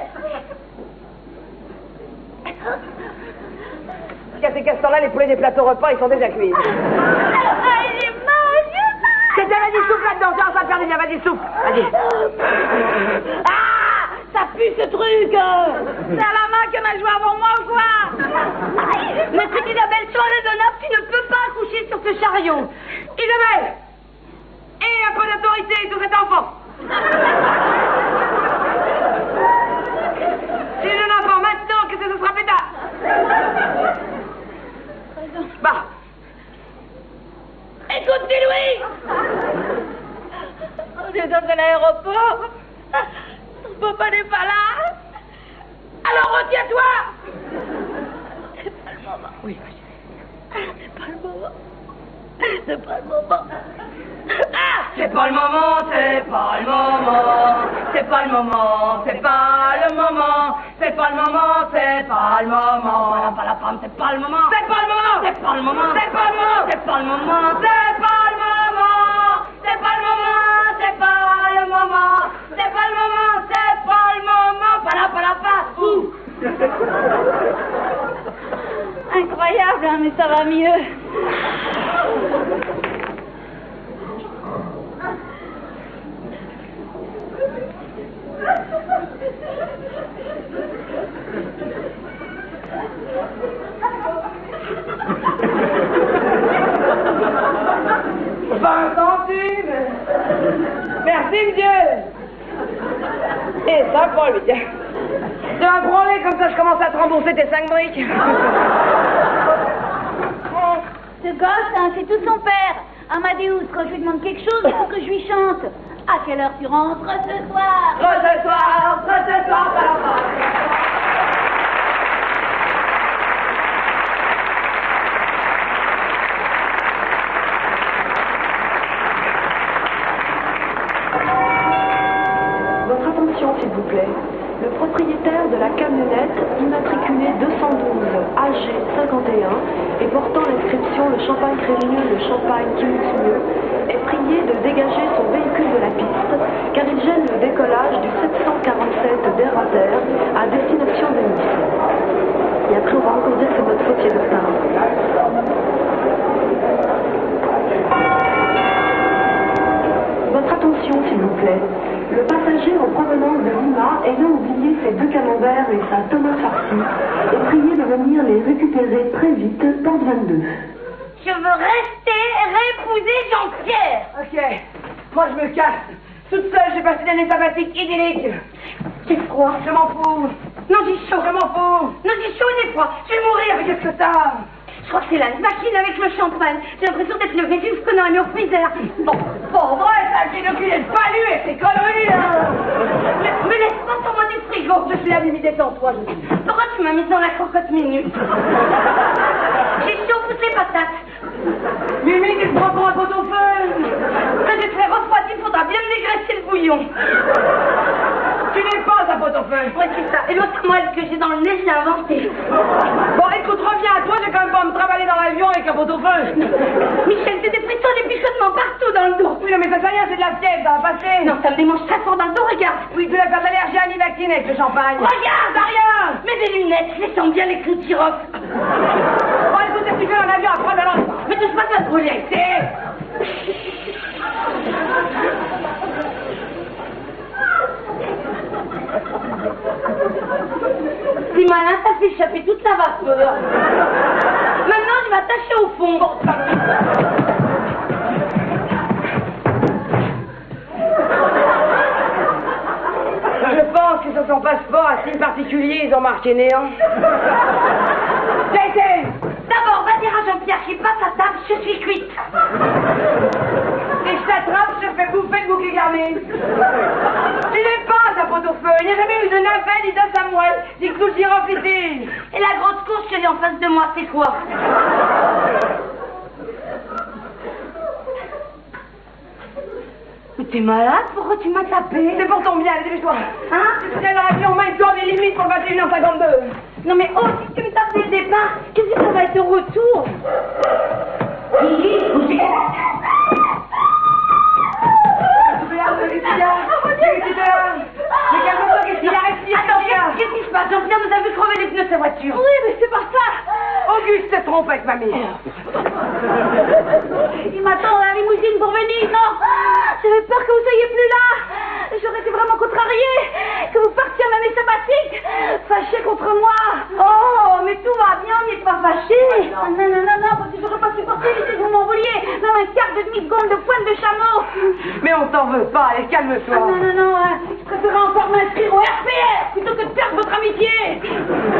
Qu'à ces castors-là, les poulets des plateaux repas, ils sont déjà cuits. J'ai mal. Vas-y, souffle là-dedans, ça va faire du bien, vas-y, souffle. Vas-y. Ça pue ce truc. C'est à la main qu'on a joué avant moi ou quoi? Mais petite Isabelle, sois raisonnable, tu ne peux pas accoucher sur ce chariot. Isabelle! Et un peu d'autorité sur cet enfant. Si je n'entends maintenant que ce sera pétard. Bah. Écoute, Louis. On est dans un aéroport. Ton papa n'est pas là. Alors retiens-toi. C'est pas le moment. Oui. C'est pas le moment. C'est pas le moment. C'est pas le moment, c'est pas le moment. C'est pas le moment, c'est pas le moment. C'est pas le moment, c'est pas le moment. Pas la femme, c'est pas le moment. C'est pas le moment. C'est pas le moment. C'est pas le moment. C'est pas le moment. C'est pas le moment. C'est pas le moment. C'est pas le moment. C'est pas le moment. C'est pas le moment. Incroyable, hein, mais ça va mieux. Merci, monsieur. Et ça, Paul, tu vas me branler comme ça, je commence à te rembourser tes 5 briques. Ce gosse, hein, c'est tout son père. Amadeus, quand je lui demande quelque chose, il faut que je lui chante. À quelle heure tu rentres ce soir? Ce soir, Votre attention, s'il vous plaît. Le propriétaire de la camionnette immatriculée 212 AG51 et portant l'inscription Le Champagne Crémieux, le Champagne Kimutsumio est prié de dégager son véhicule de la piste car il gêne le décollage du 747 d'Air Inter à destination de Nice. Et après, on va encore dire que c'est votre faute, il y a de retard. Votre attention, s'il vous plaît. Le passager en provenance de Lima ayant oublié ses 2 camemberts et sa tomate farcie est prié de venir les récupérer très vite, porte 22. Je veux rester réépouser Jean-Pierre. Ok, moi je me casse. Toute seule, j'ai passé une année sabbatique idyllique. J'ai froid. Je m'en fous. Non, j'ai chaud. Je m'en fous. Non, j'ai chaud et froid. Je vais mourir. Mais qu'est-ce que t'as? Je crois que c'est la machine avec le champagne. J'ai l'impression d'être le Vésus qu'on a mis au freezer. Bon, vrai, ça, j'ai le cul de palu et c'est conneries, hein. Mais laisse-moi sur moi du frigo. Je suis la limite en toi, je suis. Pourquoi tu m'as mise dans la crocotte minute? J'ai chaud, pousse les patates. Mimi, tu te prends pour un pot au feu. Quand je serai refroidi, il faudra bien me dégraisser le bout. bouillon. Tu n'es pas un pot-au-feu. Ouais, c'est ça. Et l'autre moelle que j'ai dans le nez, je l'ai inventé. Bon, écoute, reviens à toi, j'ai quand même pas à me travailler dans l'avion avec un pot-au-feu. Michel, c'est des frissons, des picotements partout dans le dos. Oui, non, mais ça fait rien, c'est de la fièvre, ça va passer. Non, ça me démange très fort dans le dos, regarde. Oui, tu l'as fait l'allergie à l'ivactine avec le champagne. Regarde, Ariane. Mets des lunettes, je les sens bien les clous de siroc. Bon, écoute, qu'est-ce que tu fais dans l'avion après, balance. Mais touche pas ça, brûler. C'est malin, ça fait échapper toute la vapeur. Maintenant, je vais attacher au fond. Je pense que sur son passeport à signe particulier, ils ont marqué néant. D'abord, va dire à Jean-Pierre qu'il passe à table, je suis cuite. Si je t'attrape, je te fais bouffer le bouclier garni. Tu n'es pas un pot-au-feu. Il n'y a jamais eu de navet ni de Samuel, ni clou de girofle. Et la grosse course que j'ai en face de moi, c'est quoi? Mais t'es malade? Pourquoi tu m'as tapé? C'est pour ton bien, dépêche-toi. Hein? Tu sais, dans l'avion, maintenant, les limites pour 21h52. Non mais oh, si tu me tapes dès le départ, qu'est-ce que ça va être au retour? Mais calme-toi, qu'est-ce qu'il arrive ici? Attends, qu'est-ce qui se passe? Jean-Pierre nous a vu crever les pneus de sa voiture. Oui, mais c'est pas ça. Auguste se trompe avec mamie. Il m'attend dans la limousine pour Venise, non? J'avais peur que vous soyez plus là. J'aurais été vraiment contrariée, que vous partiez en année sabbatique, fâchée contre moi. Oh, mais tout va bien, on n'est pas fâchés. Non, parce que j'aurais pas supporté l'idée que vous m'envoliez dans un quart de demi-seconde de pointe de chameau. Mais on t'en veut pas, allez, calme-toi. Non, je préférerais encore m'inscrire au RPR plutôt que de perdre votre amitié.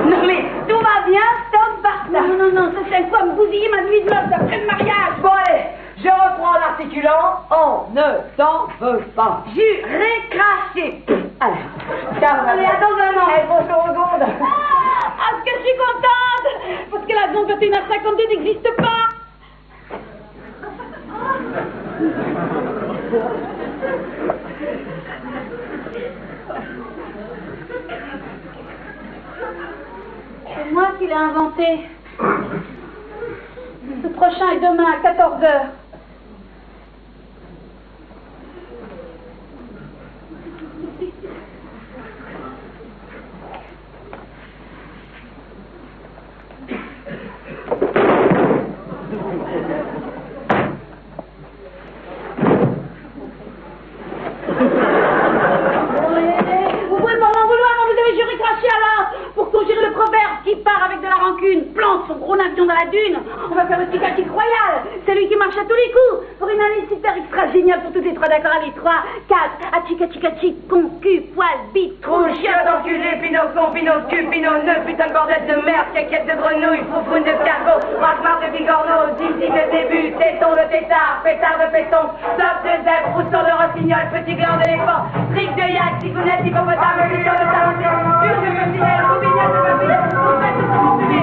Non mais tout va bien, stop, basta. Non, ça c'est quoi me bousiller ma nuit de noces après le mariage. Bon, allez, je reprends en articulant. On ne t'en veut pas. Juré craché. Allez, attends un an. Elle faut seconde. Ah, ce que je suis contente. Parce que l'avion 21h52 n'existe pas. C'est moi qui l'ai inventé. Ce prochain est demain à 14h. Vous pouvez pas m'en vouloir, vous avez juré craché alors. Pour conjurer le proverbe qui part avec de la rancune, plante son gros avion dans la dune. On va faire le psychiatrique royal, celui qui marche à tous les coups. Pour une année super extra géniale pour toutes les trois, d'accord? Allez, 3, 4, achik, concu, poil, bite, Trou, chien d'enculé, pinot con, pinot cul, pinot nœud, putain de bordel de merde, caquette de grenouille, foufoune de cargo, marque de bigorneau, zizi de début, téton de tétard, pétard de péton, top de zèbre, rousseau de rossignol, petit gland d'éléphant, trick de yak, cigounette, hippopotame, lutin de talon, dur de festival, roubignon de papillon, tout fait de son fumé,